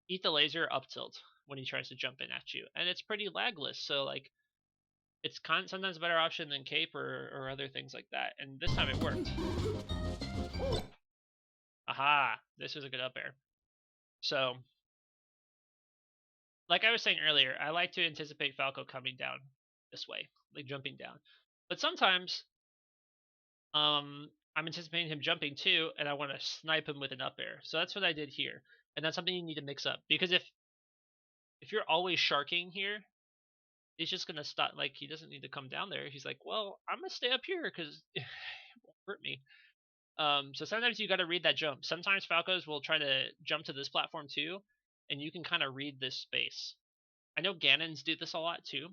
Speaker 1: eat the laser up tilt when he tries to jump in at you, and it's pretty lagless. So like, it's sometimes a better option than cape or other things like that. And this time it worked. Aha! This was a good up air. So, like I was saying earlier, I like to anticipate Falco coming down this way, like jumping down. But sometimes, I'm anticipating him jumping too, and I want to snipe him with an up air. So that's what I did here, and that's something you need to mix up, because if you're always sharking here, he's just gonna stop. Like, he doesn't need to come down there. He's like, well, I'm gonna stay up here because it won't hurt me. So sometimes you got to read that jump. Sometimes Falcos will try to jump to this platform too, and you can kind of read this space. I know Ganons do this a lot too,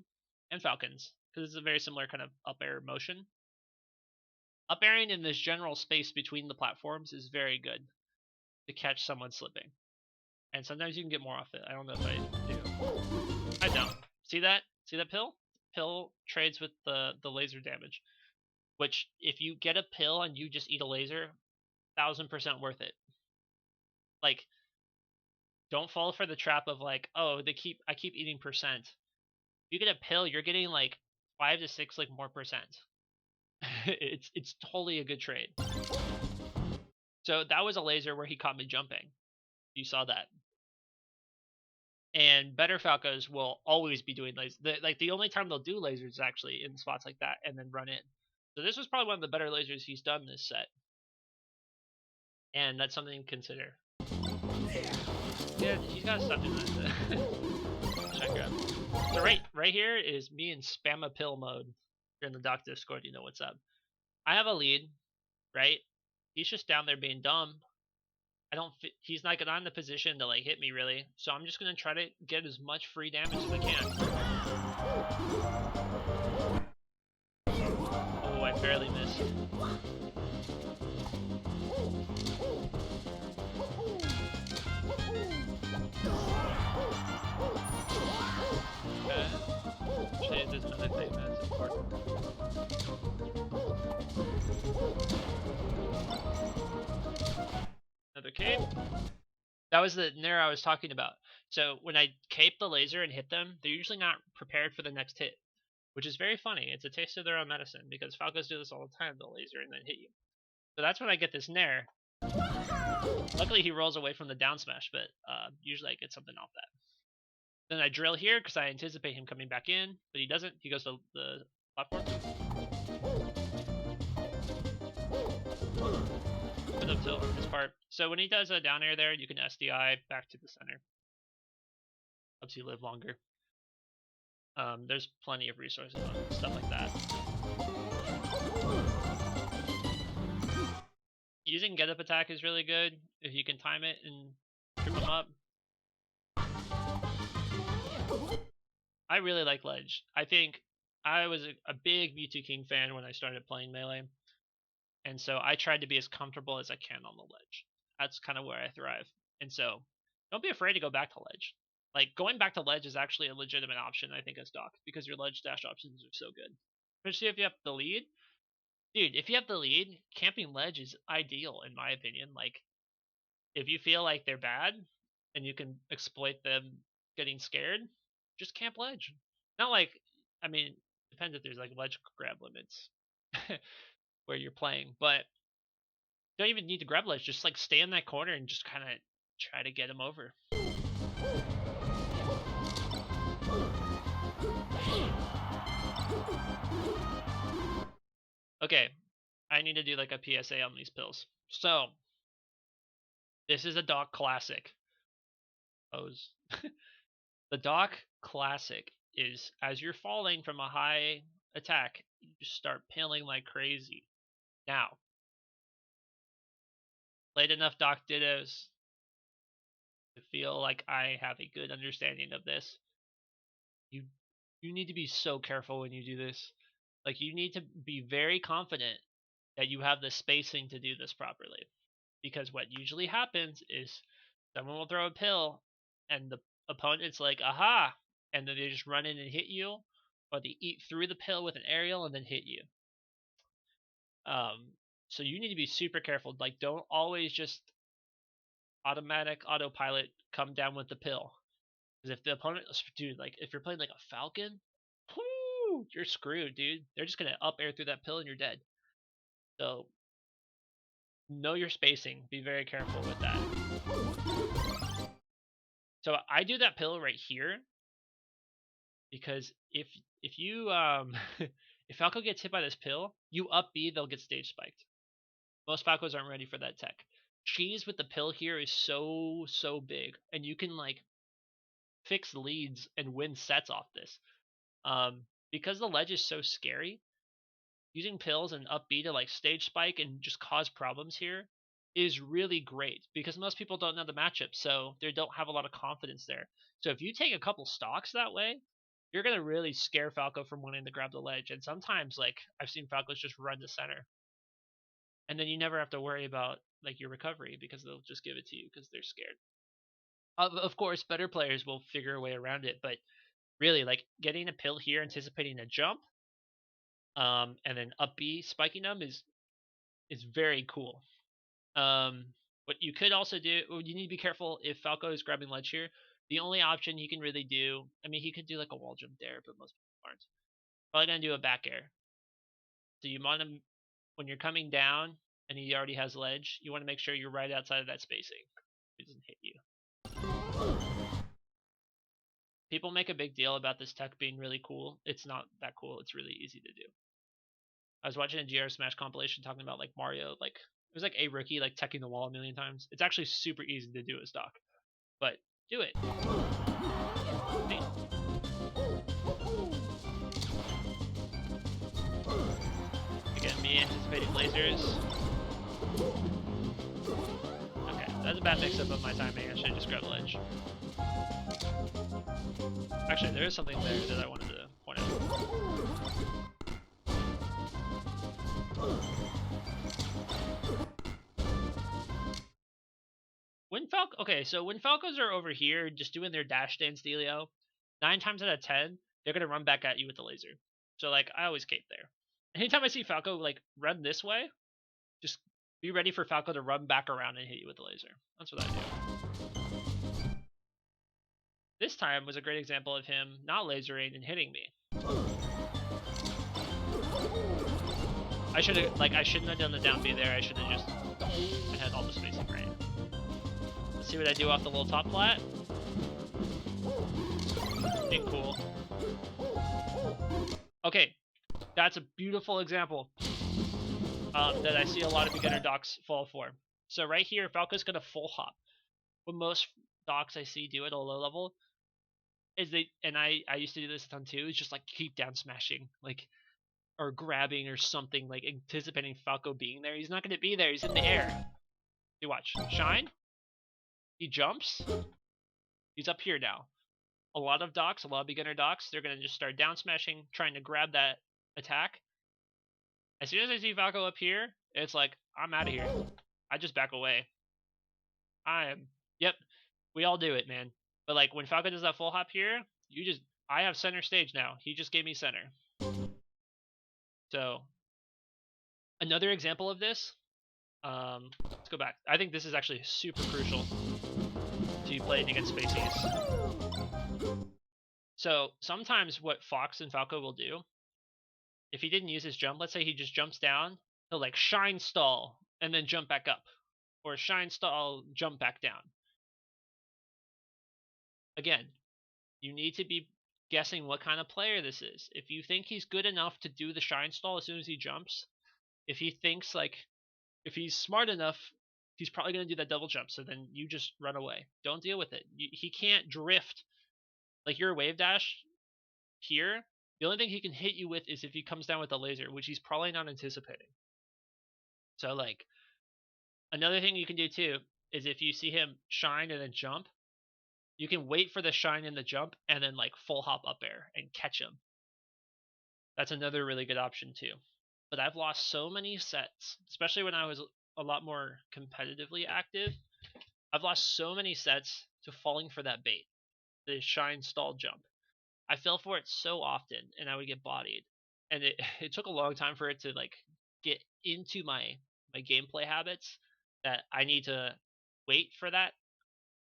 Speaker 1: and Falcons, because it's a very similar kind of up air motion. Up airing in this general space between the platforms is very good to catch someone slipping. And sometimes you can get more off it. I don't know if I do. I don't. See that? See that pill? Pill trades with the laser damage. Which, if you get a pill and you just eat a laser, 1000% worth it. Like, don't fall for the trap of like, oh, I keep eating percent. If you get a pill, you're getting like 5 to 6 like more percent. it's totally a good trade. So that was a laser where he caught me jumping. You saw that. And better Falcos will always be doing lasers. Like the only time they'll do lasers is actually in spots like that and then run in. So this was probably one of the better lasers he's done this set. And that's something to consider. Yeah, he's gotta stop doing that. Check out. So right here is me in spam a pill mode. If you're in the Doc Discord, you know what's up. I have a lead, right? He's just down there being dumb. He's not in the position to like hit me really. So I'm just gonna try to get as much free damage as I can. Oh, I barely missed. Okay. Shade is another thing that's important. Another cape. That was the Nair I was talking about. So when I cape the laser and hit them, they're usually not prepared for the next hit, which is very funny. It's a taste of their own medicine because Falcos do this all the time. They'll laser and then hit you. So that's when I get this Nair. Luckily, he rolls away from the down smash, but usually I get something off that. Then I drill here because I anticipate him coming back in, but he doesn't. He goes to the platform. With up tilt on his part. So when he does a down air there, you can SDI back to the center. Helps you live longer. There's plenty of resources on stuff like that. Using get up attack is really good if you can time it and trip him up. I really like ledge. I think I was a big Mewtwo King fan when I started playing Melee. And so I tried to be as comfortable as I can on the ledge. That's kind of where I thrive. And so don't be afraid to go back to ledge. Like going back to ledge is actually a legitimate option, I think, as Doc, because your ledge dash options are so good. Especially if you have the lead. Dude, if you have the lead, camping ledge is ideal in my opinion. Like if you feel like they're bad and you can exploit them getting scared, just camp ledge. Not like, I mean, depends if there's like ledge grab limits where you're playing, but don't even need to grab ledge. Just like stay in that corner and just kind of try to get him over. Okay, I need to do like a PSA on these pills. So this is a Doc classic. Pose. The Doc classic is as you're falling from a high attack, you just start pilling like crazy. Now, played enough Doc Dittos to feel like I have a good understanding of this. You need to be so careful when you do this. Like you need to be very confident that you have the spacing to do this properly. Because what usually happens is someone will throw a pill and the opponent's like, aha, and then they just run in and hit you, or they eat through the pill with an aerial and then hit you. So you need to be super careful. Like don't always just autopilot come down with the pill. Because if the opponent, dude, like if you're playing like a Falcon, whoo, you're screwed, dude. They're just gonna up air through that pill and you're dead. So know your spacing. Be very careful with that. So I do that pill right here because if you if Falco gets hit by this pill, you up B, they'll get stage spiked. Most Falcos aren't ready for that tech. Cheese with the pill here is so big, and you can like fix leads and win sets off this. Because the ledge is so scary, using pills and up B to like stage spike and just cause problems here is really great because most people don't know the matchup, so they don't have a lot of confidence there. So if you take a couple stocks that way, you're gonna really scare Falco from wanting to grab the ledge. And sometimes, like I've seen Falcos just run to center, and then you never have to worry about like your recovery because they'll just give it to you because they're scared. Of course, better players will figure a way around it, but really, like getting a pill here, anticipating a jump, and then up B spiking them is very cool. What you could also do, well, you need to be careful if Falco is grabbing ledge here. The only option he can really do, I mean, he could do like a wall jump there, but most people aren't. Probably gonna do a back air. So you want him when you're coming down and he already has ledge. You want to make sure you're right outside of that spacing. He doesn't hit you. People make a big deal about this tech being really cool. It's not that cool. It's really easy to do. I was watching a GR Smash compilation talking about like Mario, like it was like a rookie like teching the wall a million times. It's actually super easy to do as Doc, but do it. Again, me anticipating lasers. Okay, that's a bad mix-up of my timing. I should have just grabbed the ledge. Actually, there is something there that I wanted to point out. When when Falcos are over here just doing their dash dance dealio, 9 times out of 10, they're gonna run back at you with the laser. So like I always cape there. Anytime I see Falco like run this way, just be ready for Falco to run back around and hit you with the laser. That's what I do. This time was a great example of him not lasering and hitting me. I shouldn't have done the down B there. I should have just had all the spacing right. Let's see what I do off the little top flat. Ain't cool. Okay, that's a beautiful example that I see a lot of beginner docs fall for. So right here, Falco's gonna full hop. What most docs I see do at a low level is I used to do this a ton too, is just like keep down smashing, like, or grabbing or something, like anticipating Falco being there. He's not gonna be there, he's in the air. You watch. Shine. He jumps. He's up here now. A lot of beginner docs, they're gonna just start down smashing, trying to grab that attack. As soon as I see Falco up here, it's like, I'm out of here. I just back away. Yep, we all do it, man. But like when Falco does that full hop here, I have center stage now. He just gave me center. So another example of this, let's go back. I think this is actually super crucial to playing against spacies. So sometimes what Fox and Falco will do, if he didn't use his jump, let's say he just jumps down, he'll like shine stall and then jump back up, or shine stall, jump back down. Again, you need to be guessing what kind of player this is. If you think he's good enough to do the shine stall as soon as he jumps, if he thinks like, if he's smart enough, he's probably going to do that double jump, so then you just run away. Don't deal with it. He can't drift. Like your wave dash here, the only thing he can hit you with is if he comes down with a laser, which he's probably not anticipating. So like, another thing you can do too is if you see him shine and then jump, you can wait for the shine and the jump and then like full hop up air and catch him. That's another really good option too. But I've lost so many sets, especially when I was a lot more competitively active. I've lost so many sets to falling for that bait, the shine stall jump. I fell for it so often and I would get bodied. And it took a long time for it to like get into my gameplay habits that I need to wait for that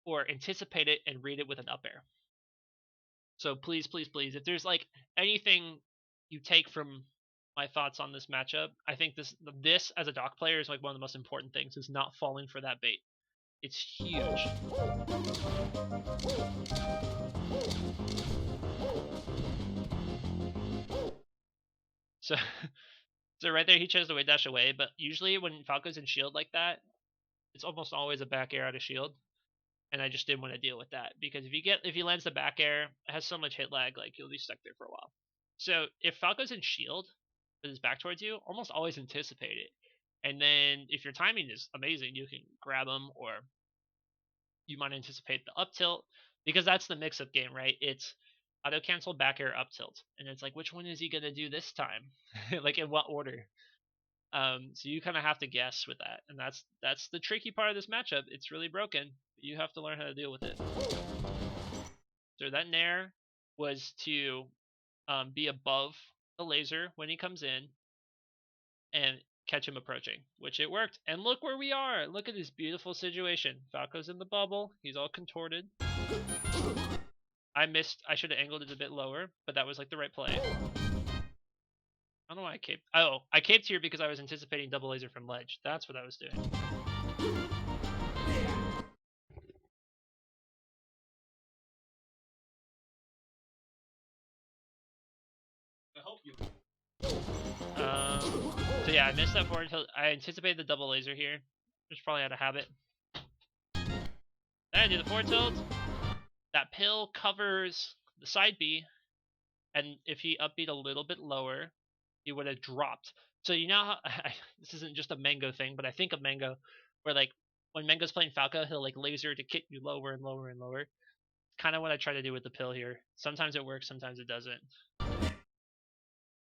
Speaker 1: or anticipate it and read it with an up air. So please, please, please, if there's like anything you take from my thoughts on this matchup, I think this as a doc player is like one of the most important things, is not falling for that bait. It's huge. So so right there he chose to wave dash away, but usually when Falco's in shield like that, it's almost always a back air out of shield. And I just didn't want to deal with that, because if he lands the back air, it has so much hit lag, like you'll be stuck there for a while. So if Falco's in shield with his back towards you, almost always anticipate it. And then if your timing is amazing, you can grab him, or you might anticipate the up tilt, because that's the mix-up game, right? It's auto cancel, back air, up tilt, and it's like, which one is he gonna do this time? Like in what order? So you kind of have to guess with that, and that's the tricky part of this matchup. It's really broken, but you have to learn how to deal with it. So that nair was to be above the laser when he comes in and catch him approaching, which it worked. And look where we are. Look at this beautiful situation. Falco's in the bubble. He's all contorted. I missed. I should have angled it a bit lower, but that was like the right play. I don't know why I caped. Oh, I caped here because I was anticipating double laser from ledge. That's what I was doing. So yeah, I missed that forward tilt. I anticipated the double laser here, which is probably out of habit. Then I do the forward tilt. That pill covers the side B, and if he upbeat a little bit lower, he would have dropped. So you know how this isn't just a Mango thing, but I think of Mango, where like when Mango's playing Falco, he'll like laser to kit you lower and lower and lower. Kind of what I try to do with the pill here. Sometimes it works, sometimes it doesn't.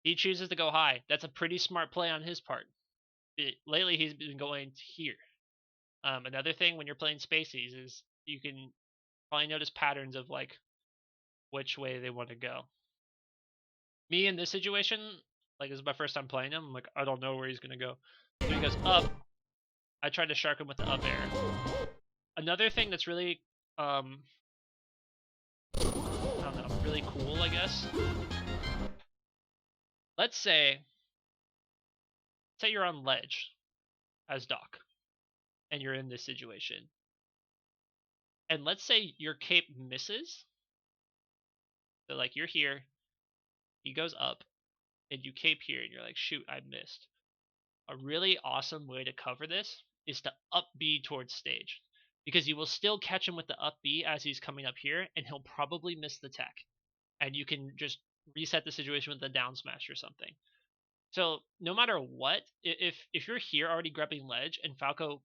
Speaker 1: He chooses to go high. That's a pretty smart play on his part. Lately, he's been going here. Another thing when you're playing Spacies is you can probably notice patterns of like which way they want to go. Me in this situation, like this is my first time playing him, I'm like, I don't know where he's gonna go. So he goes up. I tried to shark him with the up air. Another thing that's really I don't know, really cool, I guess. Let's say you're on ledge as Doc, and you're in this situation. And let's say your cape misses. So like you're here, he goes up, and you cape here, and you're like, shoot, I missed. A really awesome way to cover this is to up B towards stage, because you will still catch him with the up B as he's coming up here, and he'll probably miss the tech, and you can just reset the situation with a down smash or something. So no matter what, if you're here already grabbing ledge and Falco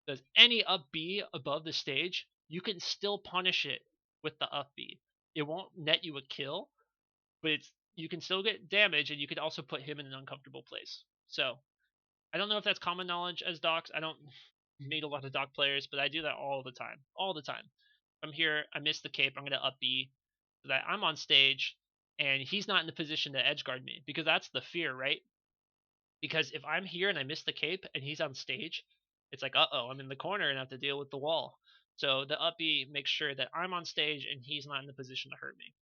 Speaker 1: does any up B above the stage, you can still punish it with the up B. It won't net you a kill, but you can still get damage, and you could also put him in an uncomfortable place. So I don't know if that's common knowledge as docs. I don't meet a lot of doc players, but I do that all the time. All the time. I'm here, I miss the cape, I'm going to up B so that I'm on stage and he's not in the position to edge guard me, because that's the fear, right? Because if I'm here and I miss the cape and he's on stage, it's like, uh-oh, I'm in the corner and I have to deal with the wall. So the up B makes sure that I'm on stage and he's not in the position to hurt me.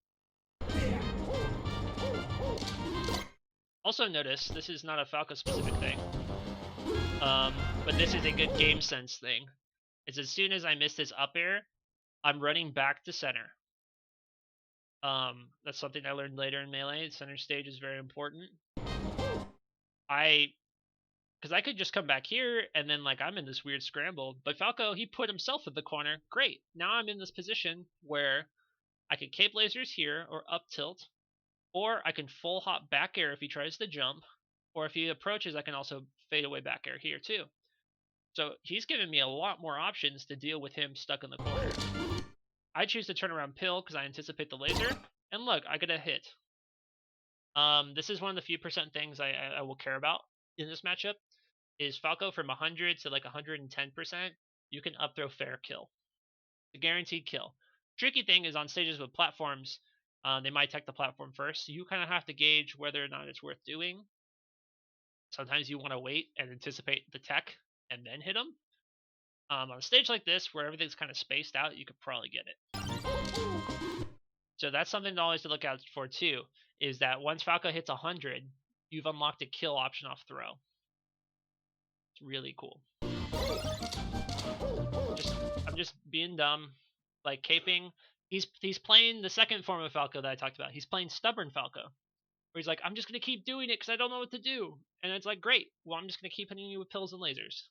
Speaker 1: Also notice, this is not a Falco specific thing, but this is a good game sense thing. It's as soon as I miss this up air, I'm running back to center. That's something I learned later in Melee. Center stage is very important. Because I could just come back here and then like I'm in this weird scramble, but Falco, he put himself in the corner. Great. Now I'm in this position where I can cape lasers here or up tilt, or I can full hop back air if he tries to jump, or if he approaches, I can also fade away back air here too. So he's given me a lot more options to deal with him stuck in the corner. I choose to turn around pill because I anticipate the laser, and look, I get a hit. This is one of the few % things I will care about in this matchup, is Falco from 100 to like 110%, you can up throw fair kill. A guaranteed kill. Tricky thing is on stages with platforms, they might tech the platform first, so you kind of have to gauge whether or not it's worth doing. Sometimes you want to wait and anticipate the tech and then hit them. On a stage like this, where everything's kind of spaced out, you could probably get it. So that's something always to look out for too, is that once Falco hits 100, you've unlocked a kill option off throw. It's really cool. I'm just being dumb, like caping. He's playing the second form of Falco that I talked about. He's playing stubborn Falco, where he's like, I'm just gonna keep doing it because I don't know what to do. And it's like, great. Well, I'm just gonna keep hitting you with pills and lasers.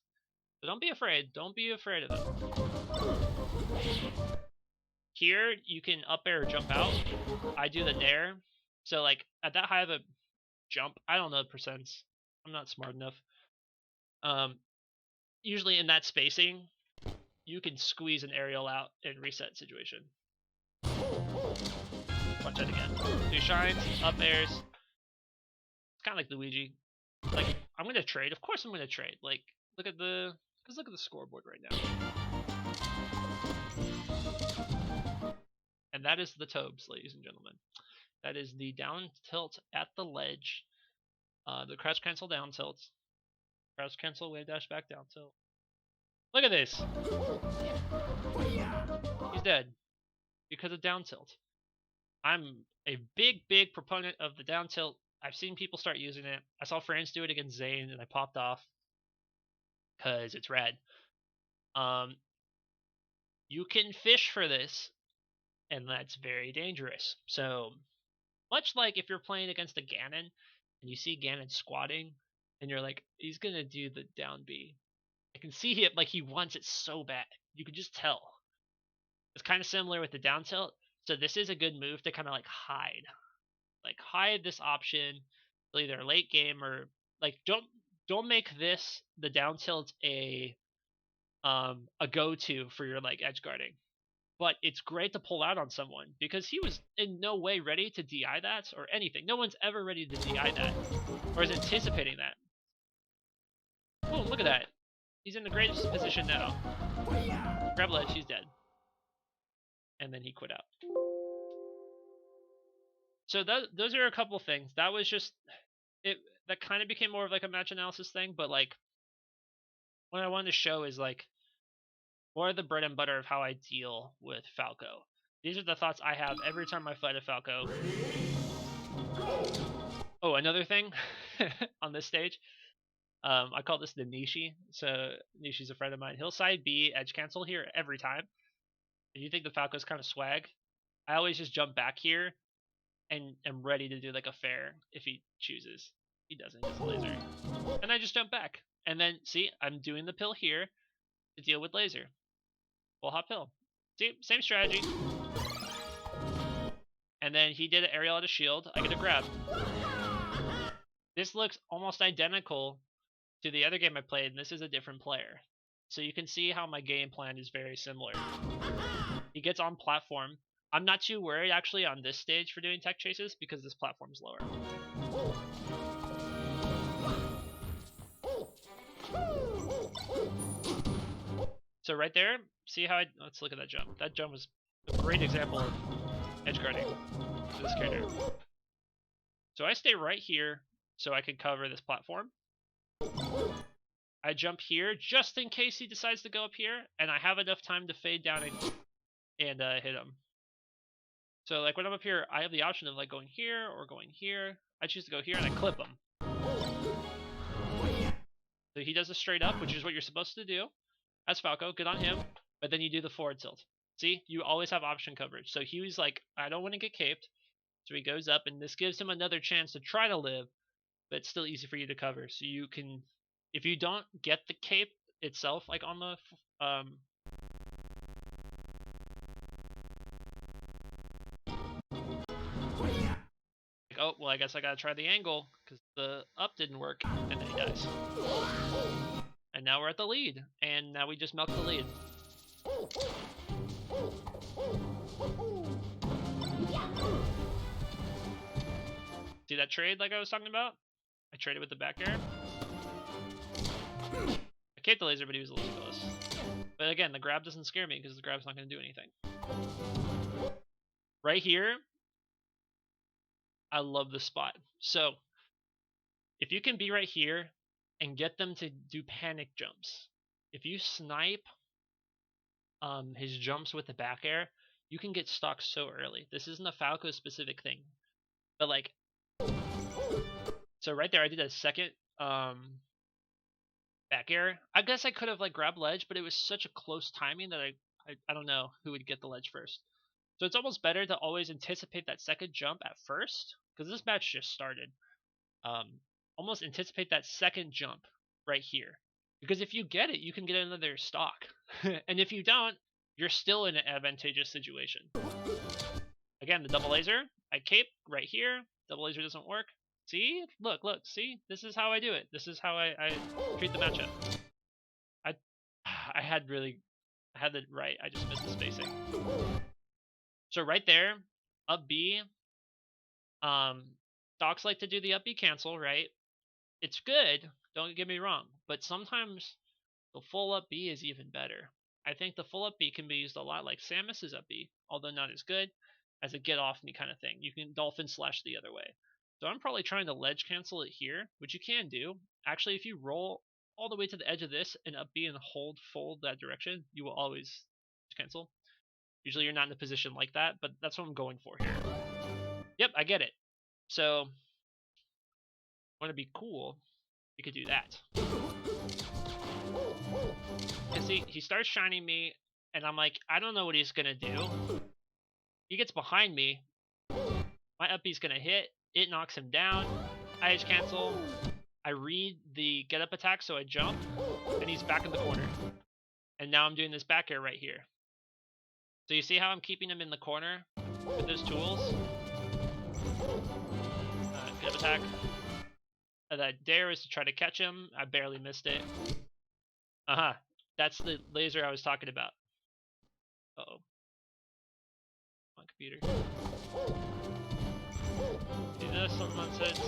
Speaker 1: So don't be afraid. Don't be afraid of it. Here you can up air or jump out. I do the dare. So like at that high of a jump, I don't know the percents. I'm not smart enough. Usually in that spacing, you can squeeze an aerial out and reset situation. Watch that again. Do shines, up airs. It's kind of like Luigi. Like, I'm gonna trade. Of course I'm gonna trade. Like, look at the scoreboard right now. And that is the Tobes, ladies and gentlemen. That is the down tilt at the ledge. The crouch cancel down tilt. Crouch cancel wave dash back down tilt. Look at this. He's dead because of down tilt. I'm a big proponent of the down tilt. I've seen people start using it. I saw friends do it against Zane and I popped off because it's rad. You can fish for this, and that's very dangerous. So Much like if you're playing against a Ganon and you see Ganon squatting and you're like, he's gonna do the down B. I can see him like he wants it so bad. You can just tell. It's kind of similar with the down tilt. So this is a good move to kind of like hide. Like hide this option either late game or like don't make this the down tilt a go-to for your like edge guarding. But it's great to pull out on someone because he was in no way ready to DI that or anything. No one's ever ready to DI that or is anticipating that. Oh, look at that. He's in the greatest position now. Grab ledge, he's dead. And then he quit out. So those are a couple things. That was just it. That kind of became more of like a match analysis thing, but like what I wanted to show is like more of the bread and butter of how I deal with Falco. These are the thoughts I have every time I fight a Falco. Oh, another thing on this stage, I call this the Nishi. So Nishi's a friend of mine. He'll side B edge cancel here every time. If you think the Falco's kind of swag, I always just jump back here and am ready to do like a fair if he chooses. He doesn't, he's a laser. And I just jump back. And then, see, I'm doing the pill here to deal with laser. Full hop pill. See, same strategy. And then he did an aerial out of shield. I get a grab. This looks almost identical to the other game I played, and this is a different player. So you can see how my game plan is very similar. He gets on platform. I'm not too worried actually on this stage for doing tech chases because this platform's lower. So right there, see how let's look at that jump. That jump was a great example of edge guarding for this character. So I stay right here so I can cover this platform. I jump here just in case he decides to go up here, and I have enough time to fade down and hit him. So like when I'm up here, I have the option of like going here or going here. I choose to go here and I clip him. So he does a straight up, which is what you're supposed to do. As Falco, good on him. But then you do the forward tilt. See, you always have option coverage. So he was like, I don't want to get caped. So he goes up, and this gives him another chance to try to live, but it's still easy for you to cover. So you can, if you don't get the cape itself, like on the like, oh well, I guess I gotta try the angle because the up didn't work, and then he dies. And now we're at the lead, and now we just milk the lead. See that trade like I was talking about? I traded with the back air. I caped the laser, but he was a little close. But again, the grab doesn't scare me because the grab's not going to do anything. Right here, I love this spot. So, if you can be right here and get them to do panic jumps, if you snipe his jumps with the back air, you can get stuck so early. This isn't a Falco specific thing. But like, so right there I did a second back air. I guess I could have like grabbed ledge, but it was such a close timing that I don't know who would get the ledge first. So it's almost better to always anticipate that second jump at first, because this match just started. Almost anticipate that second jump right here. Because if you get it, you can get another stock. And if you don't, you're still in an advantageous situation. Again, the double laser, I cape right here. Double laser doesn't work. See? Look, see? This is how I do it. This is how I treat the matchup. I had it right. I just missed the spacing. So right there, up B, stocks like to do the up B cancel, right? It's good, don't get me wrong, but sometimes the full up B is even better. I think the full up B can be used a lot like Samus's up B, although not as good as a get off me kind of thing. You can dolphin slash the other way. So I'm probably trying to ledge cancel it here, which you can do. Actually, if you roll all the way to the edge of this and up B and fold that direction, you will always cancel. Usually you're not in a position like that, but that's what I'm going for here. Yep, I get it. So, want to be cool, you could do that. And see, he starts shining me, and I'm like, I don't know what he's going to do. He gets behind me. My up B's gonna hit. It knocks him down. I edge cancel. I read the get up attack, so I jump, and he's back in the corner. And now I'm doing this back air right here. So you see how I'm keeping him in the corner with those tools? Get up attack. That dare is to try to catch him. I barely missed it. That's the laser I was talking about. Uh-oh. My computer. See this? Someone says.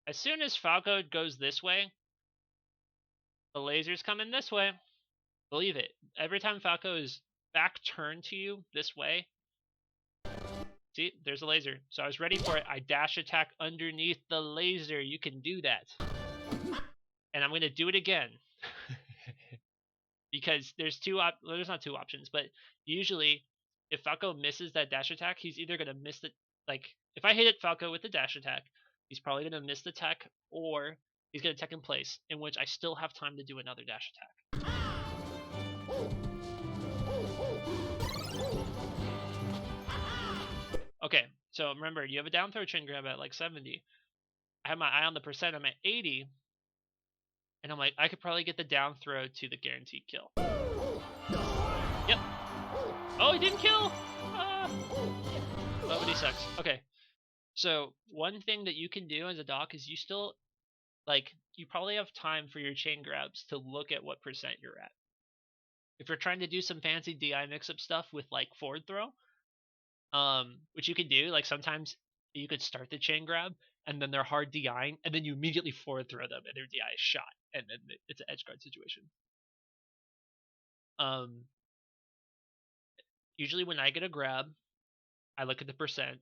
Speaker 1: As soon as Falco goes this way, the laser's coming this way. Believe it. Every time Falco is back turned to you this way, see, there's a laser. So I was ready for it. I dash attack underneath the laser. You can do that. And I'm going to do it again. Because there's there's not two options, but usually if Falco misses that dash attack, he's either going to miss the, like, if I hit Falco with the dash attack, he's probably going to miss the tech, or he's going to tech in place, in which I still have time to do another dash attack. Okay, so remember, you have a down throw chain grab at like 70. I have my eye on the percent, I'm at 80, and I'm like, I could probably get the down throw to the guaranteed kill. Yep. Oh, he didn't kill! Nobody sucks. Okay. So one thing that you can do as a doc is you still, like, you probably have time for your chain grabs to look at what percent you're at. If you're trying to do some fancy DI mix-up stuff with, like, forward throw, which you can do, like, sometimes you could start the chain grab, and then they're hard DIing, and then you immediately forward throw them, and their DI is shot, and then it's an edge guard situation. Usually when I get a grab, I look at the percent,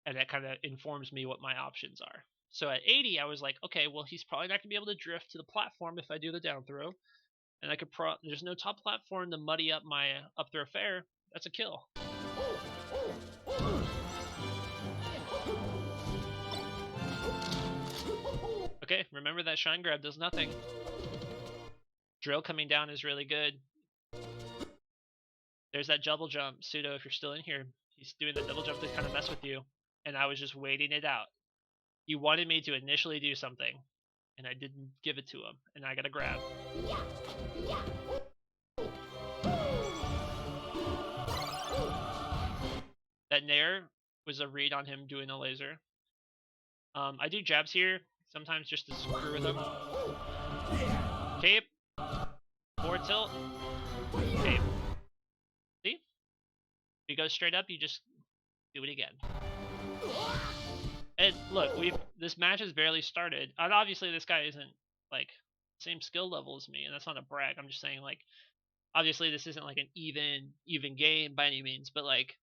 Speaker 1: and that kind of informs me what my options are. So at 80, I was like, okay, well, he's probably not going to be able to drift to the platform if I do the down throw. And I could there's no top platform to muddy up my up throw fair. That's a kill. Okay, remember that shine grab does nothing. Drill coming down is really good. There's that double jump. Pseudo, if you're still in here, he's doing the double jump to kind of mess with you. And I was just waiting it out. He wanted me to initially do something, and I didn't give it to him, and I got a grab. That nair was a read on him doing a laser. I do jabs here, sometimes just to screw with him. Cape. Forward tilt. Cape. See? If you go straight up, you just do it again. And look, this match has barely started. And obviously this guy isn't, like, same skill level as me, and that's not a brag. I'm just saying, like, obviously this isn't like an even game by any means, but like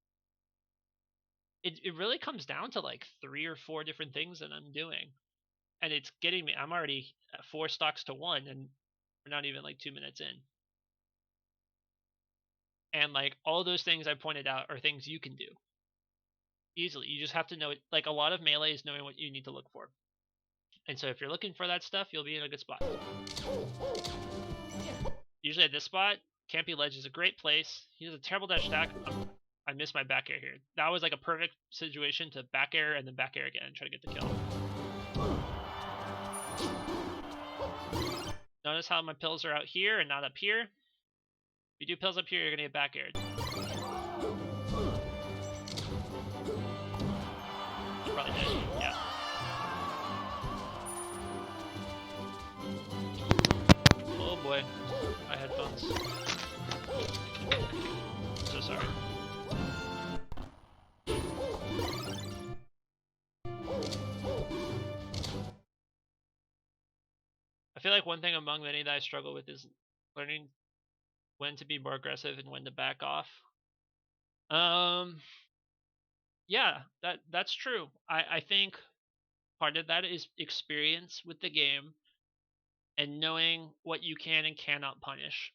Speaker 1: it really comes down to like 3 or 4 different things that I'm doing. And it's getting me, I'm already at 4 stocks to 1, and we're not even like 2 minutes in. And like all those things I pointed out are things you can do easily. You just have to know it. Like, a lot of melee is knowing what you need to look for. And so if you're looking for that stuff, you'll be in a good spot. Usually at this spot, Campy Ledge is a great place. He has a terrible dash attack. I missed my back air here. That was like a perfect situation to back air and then back air again and try to get the kill. Notice how my pills are out here and not up here. If you do pills up here, you're going to get back aired. Probably did, yeah. Oh boy, my headphones. I'm so sorry. I feel like one thing among many that I struggle with is learning when to be more aggressive and when to back off. Yeah, that's true. I think part of that is experience with the game and knowing what you can and cannot punish.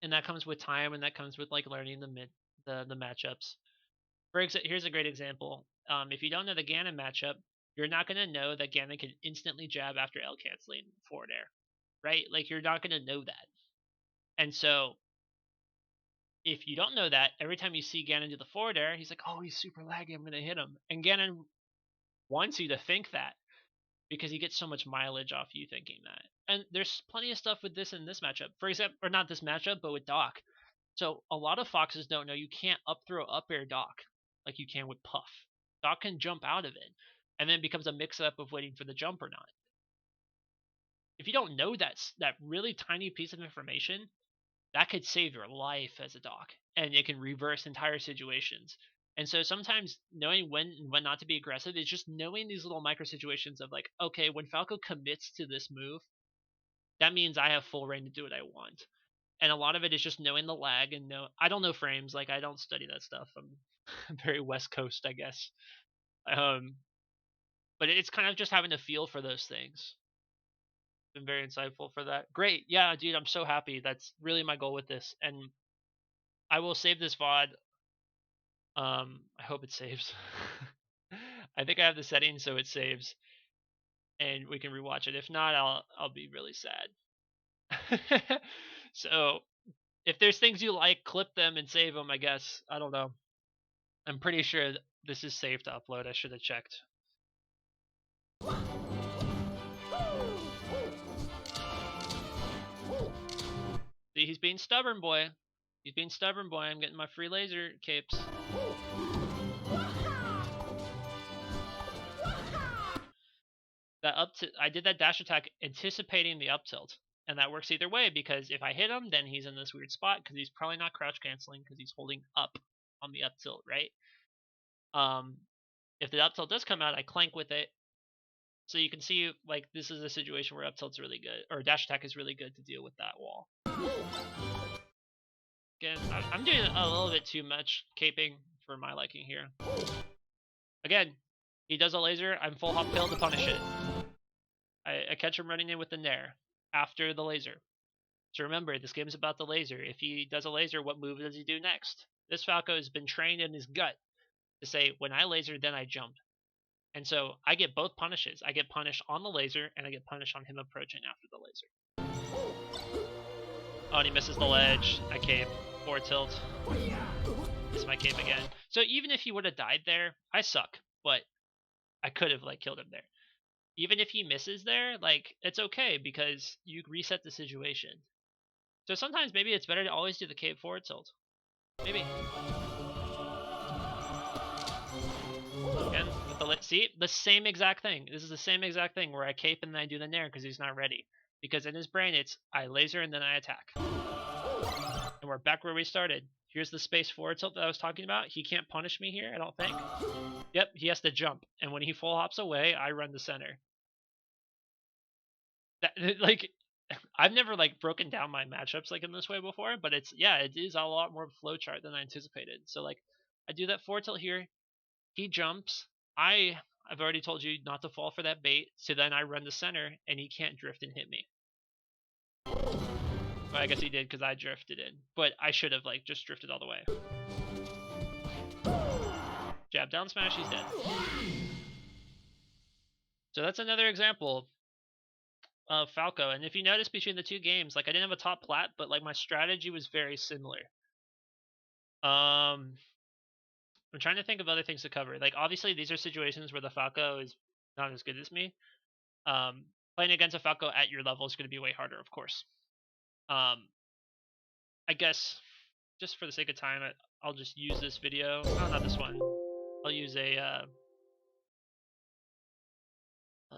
Speaker 1: And that comes with time, and that comes with like learning the matchups. For example, here's a great example. If you don't know the Ganon matchup, you're not going to know that Ganon can instantly jab after L canceling forward air, right? Like, you're not going to know that. And so if you don't know that, every time you see Ganon do the forward air, he's like, oh, he's super laggy, I'm going to hit him. And Ganon wants you to think that because he gets so much mileage off you thinking that. And there's plenty of stuff with this in this matchup. For example, or not this matchup, but with Doc. So a lot of Foxes don't know you can't up throw up air Doc like you can with Puff. Doc can jump out of it, and then it becomes a mix-up of waiting for the jump or not. If you don't know that really tiny piece of information, that could save your life as a Doc, and it can reverse entire situations. And so sometimes knowing when and when not to be aggressive is just knowing these little micro situations of like, okay, when Falco commits to this move, that means I have full reign to do what I want. And a lot of it is just knowing the lag and I don't know frames, like I don't study that stuff. I'm very West Coast, I guess. But it's kind of just having a feel for those things. Been very insightful for that. Great. Yeah, dude, I'm so happy. That's really my goal with this. And I will save this VOD. I hope it saves. I think I have the settings so it saves and we can rewatch it. If not, I'll be really sad. So if there's things you like, clip them and save them, I guess. I don't know. I'm pretty sure this is safe to upload. I should have checked. See, he's being stubborn, boy. He's being stubborn, boy. I'm getting my free laser capes. I did that dash attack anticipating the up tilt, and that works either way because if I hit him, then he's in this weird spot because he's probably not crouch canceling because he's holding up on the up tilt, right? If the up tilt does come out, I clank with it. So you can see, like, this is a situation where up tilt's really good, or dash attack is really good to deal with that wall. Again, I'm doing a little bit too much caping for my liking here. Again, he does a laser, I'm full hop pill to punish it. I catch him running in with the Nair after the laser. So remember, this game is about the laser. If he does a laser, what move does he do next? This Falco has been trained in his gut to say, when I laser, then I jump. And so I get both punishes. I get punished on the laser, and I get punished on him approaching after the laser. Oh, and he misses the ledge. I cape. Forward tilt. Miss my cape again. So even if he would have died there, I suck. But I could have, like, killed him there. Even if he misses there, like, it's okay because you reset the situation. So sometimes maybe it's better to always do the cape forward tilt. Maybe. Again, with the see, the same exact thing. This is the same exact thing where I cape and then I do the nair because he's not ready. Because in his brain, it's I laser and then I attack. And we're back where we started. Here's the space forward tilt that I was talking about. He can't punish me here, I don't think. Yep, he has to jump. And when he full hops away, I run the center. That, like, I've never, like, broken down my matchups, like, in this way before, but it's, yeah, it is a lot more flowchart than I anticipated. So, like, I do that forward tilt here. He jumps. I've already told you not to fall for that bait, so then I run the center, and he can't drift and hit me. Well, I guess he did because I drifted in, but I should have, like, just drifted all the way. Jab down smash, he's dead. So that's another example of Falco. And if you notice between the two games, like, I didn't have a top plat, but, like, my strategy was very similar. I'm trying to think of other things to cover. Like, obviously, these are situations where the Falco is not as good as me. Playing against a Falco at your level is going to be way harder, of course. I guess, just for the sake of time, I'll just use this video. Oh, not this one. I'll use I'll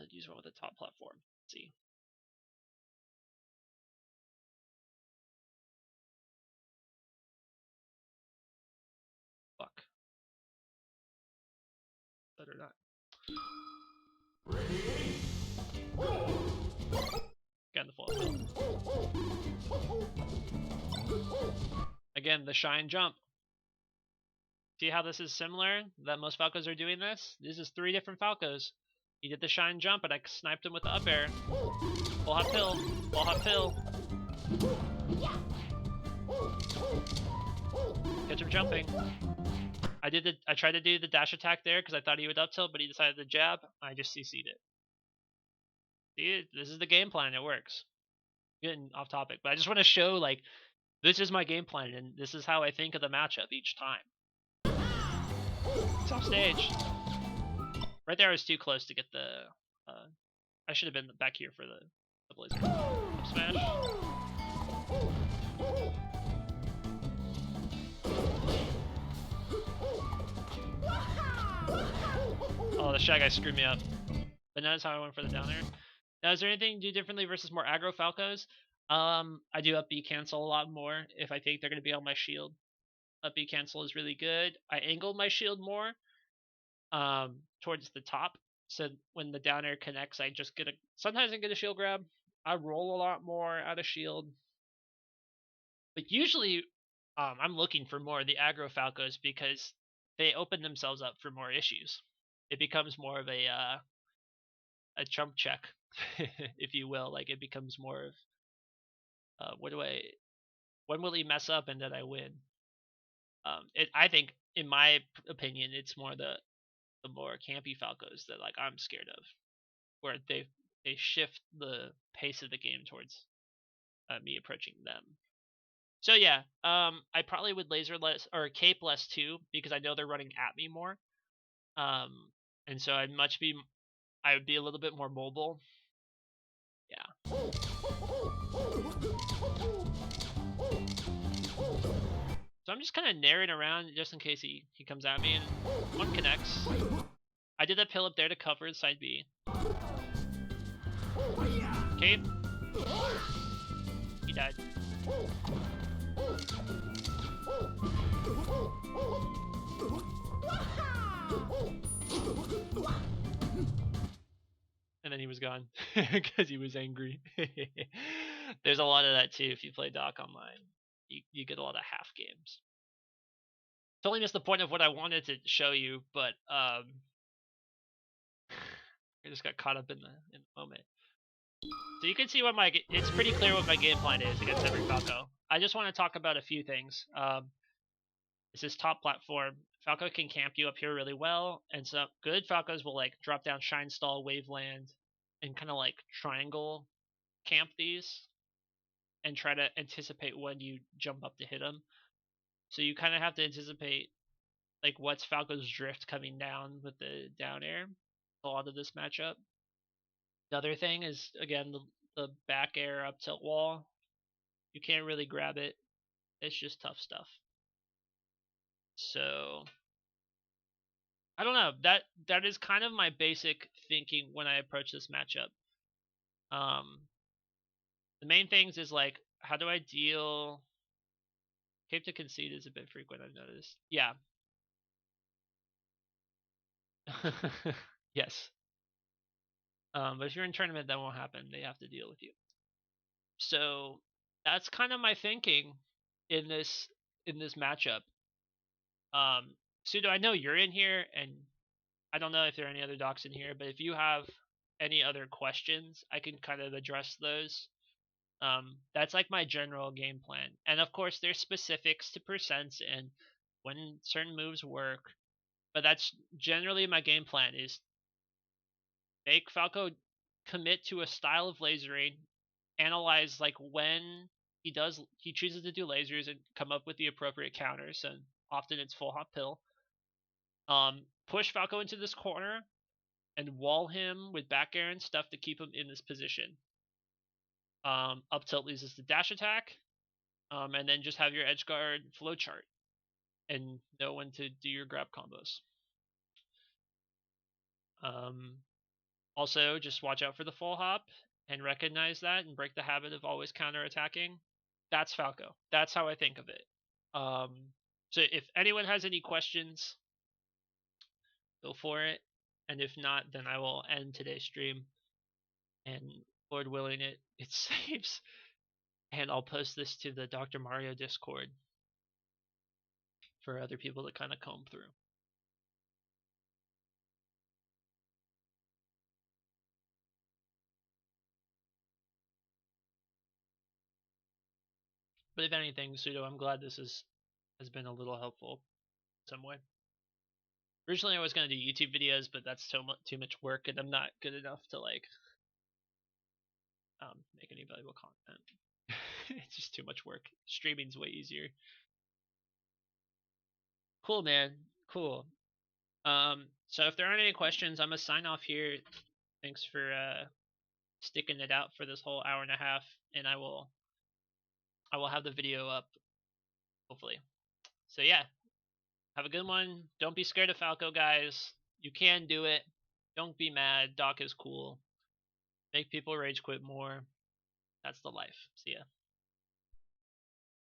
Speaker 1: use one with a top platform. Let's see. Fuck. Better not. Again, the full up. Again, the shine jump. See how this is similar? That most Falcos are doing this? This is 3 different Falcos. He did the shine jump, and I sniped him with the up air. Full hot pill. Full hot pill. Catch him jumping. I tried to do the dash attack there because I thought he would up tilt, but he decided to jab. I just CC'd it. See, this is the game plan. It works. Getting off topic, but I just want to show, like, This is my game plan, and this is how I think of the matchup each time. It's off stage. Right there, I was too close to get the. I should have been back here for the blazer. Up smash. Oh, the Shy Guy screwed me up. But notice how I went for the down air. Now, is there anything to do differently versus more aggro Falcos? I do up B cancel a lot more if I think they're going to be on my shield. Up B cancel is really good. I angled my shield more towards the top, so when the down air connects, I just get a. Sometimes I get a shield grab. I roll a lot more out of shield, but usually, I'm looking for more of the aggro Falcos because they open themselves up for more issues. It becomes more of a chump check, if you will. Like it becomes more of when will he mess up and then I win? I think, in my opinion, it's more the more campy Falcos that like I'm scared of, where they shift the pace of the game towards me approaching them. So yeah, I probably would laser less or cape less too because I know they're running at me more, and so I would be a little bit more mobile. Yeah. So I'm just kind of narrowing around just in case he comes at me, and one connects. I did that pill up there to cover side B. Cape. He died. And then he was gone because he was angry. There's a lot of that too if you play Doc online. You get a lot of half games. Totally missed the point of what I wanted to show you, but I just got caught up in the moment. So you can see it's pretty clear what my game plan is against every Falco. I just want to talk about a few things. This is top platform. Falco can camp you up here really well, and so good Falcos will like drop down Shine Stall, Waveland, and kind of like triangle camp these and try to anticipate when you jump up to hit them. So you kind of have to anticipate like what's Falco's drift coming down with the down air. A lot of this matchup. Another thing is again the back air up tilt wall. You can't really grab it. It's just tough stuff. So I don't know. That is kind of my basic thinking when I approach this matchup. The main things is like how do I deal. Cape to concede is a bit frequent, I've noticed. Yeah. Yes. But if you're in tournament, that won't happen. They have to deal with you. So that's kind of my thinking in this matchup. Pseudo, I know you're in here, and I don't know if there are any other docs in here, but if you have any other questions, I can kind of address those. That's like my general game plan, and of course, there's specifics to percents and when certain moves work. But that's generally my game plan: is make Falco commit to a style of lasering, analyze like when he chooses to do lasers and come up with the appropriate counters, and often it's full hop pill. Push Falco into this corner and wall him with back air and stuff to keep him in this position. Up tilt loses the dash attack, and then just have your edge guard flowchart and know when to do your grab combos. Also, just watch out for the full hop and recognize that and break the habit of always counter attacking. That's Falco. That's how I think of it. So if anyone has any questions, go for it. And if not, then I will end today's stream. And Lord willing, it saves. And I'll post this to the Dr. Mario Discord for other people to kind of comb through. But if anything, Pseudo, I'm glad this has been a little helpful in some way. Originally, I was going to do YouTube videos, but that's too much work, and I'm not good enough to like make any valuable content. It's just too much work. Streaming's way easier. Cool, man. Cool. So if there aren't any questions, I'm gonna sign off here. Thanks for sticking it out for this whole hour and a half, and I will have the video up hopefully. So yeah, have a good one. Don't be scared of Falco, guys. You can do it. Don't be mad. Doc is cool. Make people rage quit more. That's the life. See ya.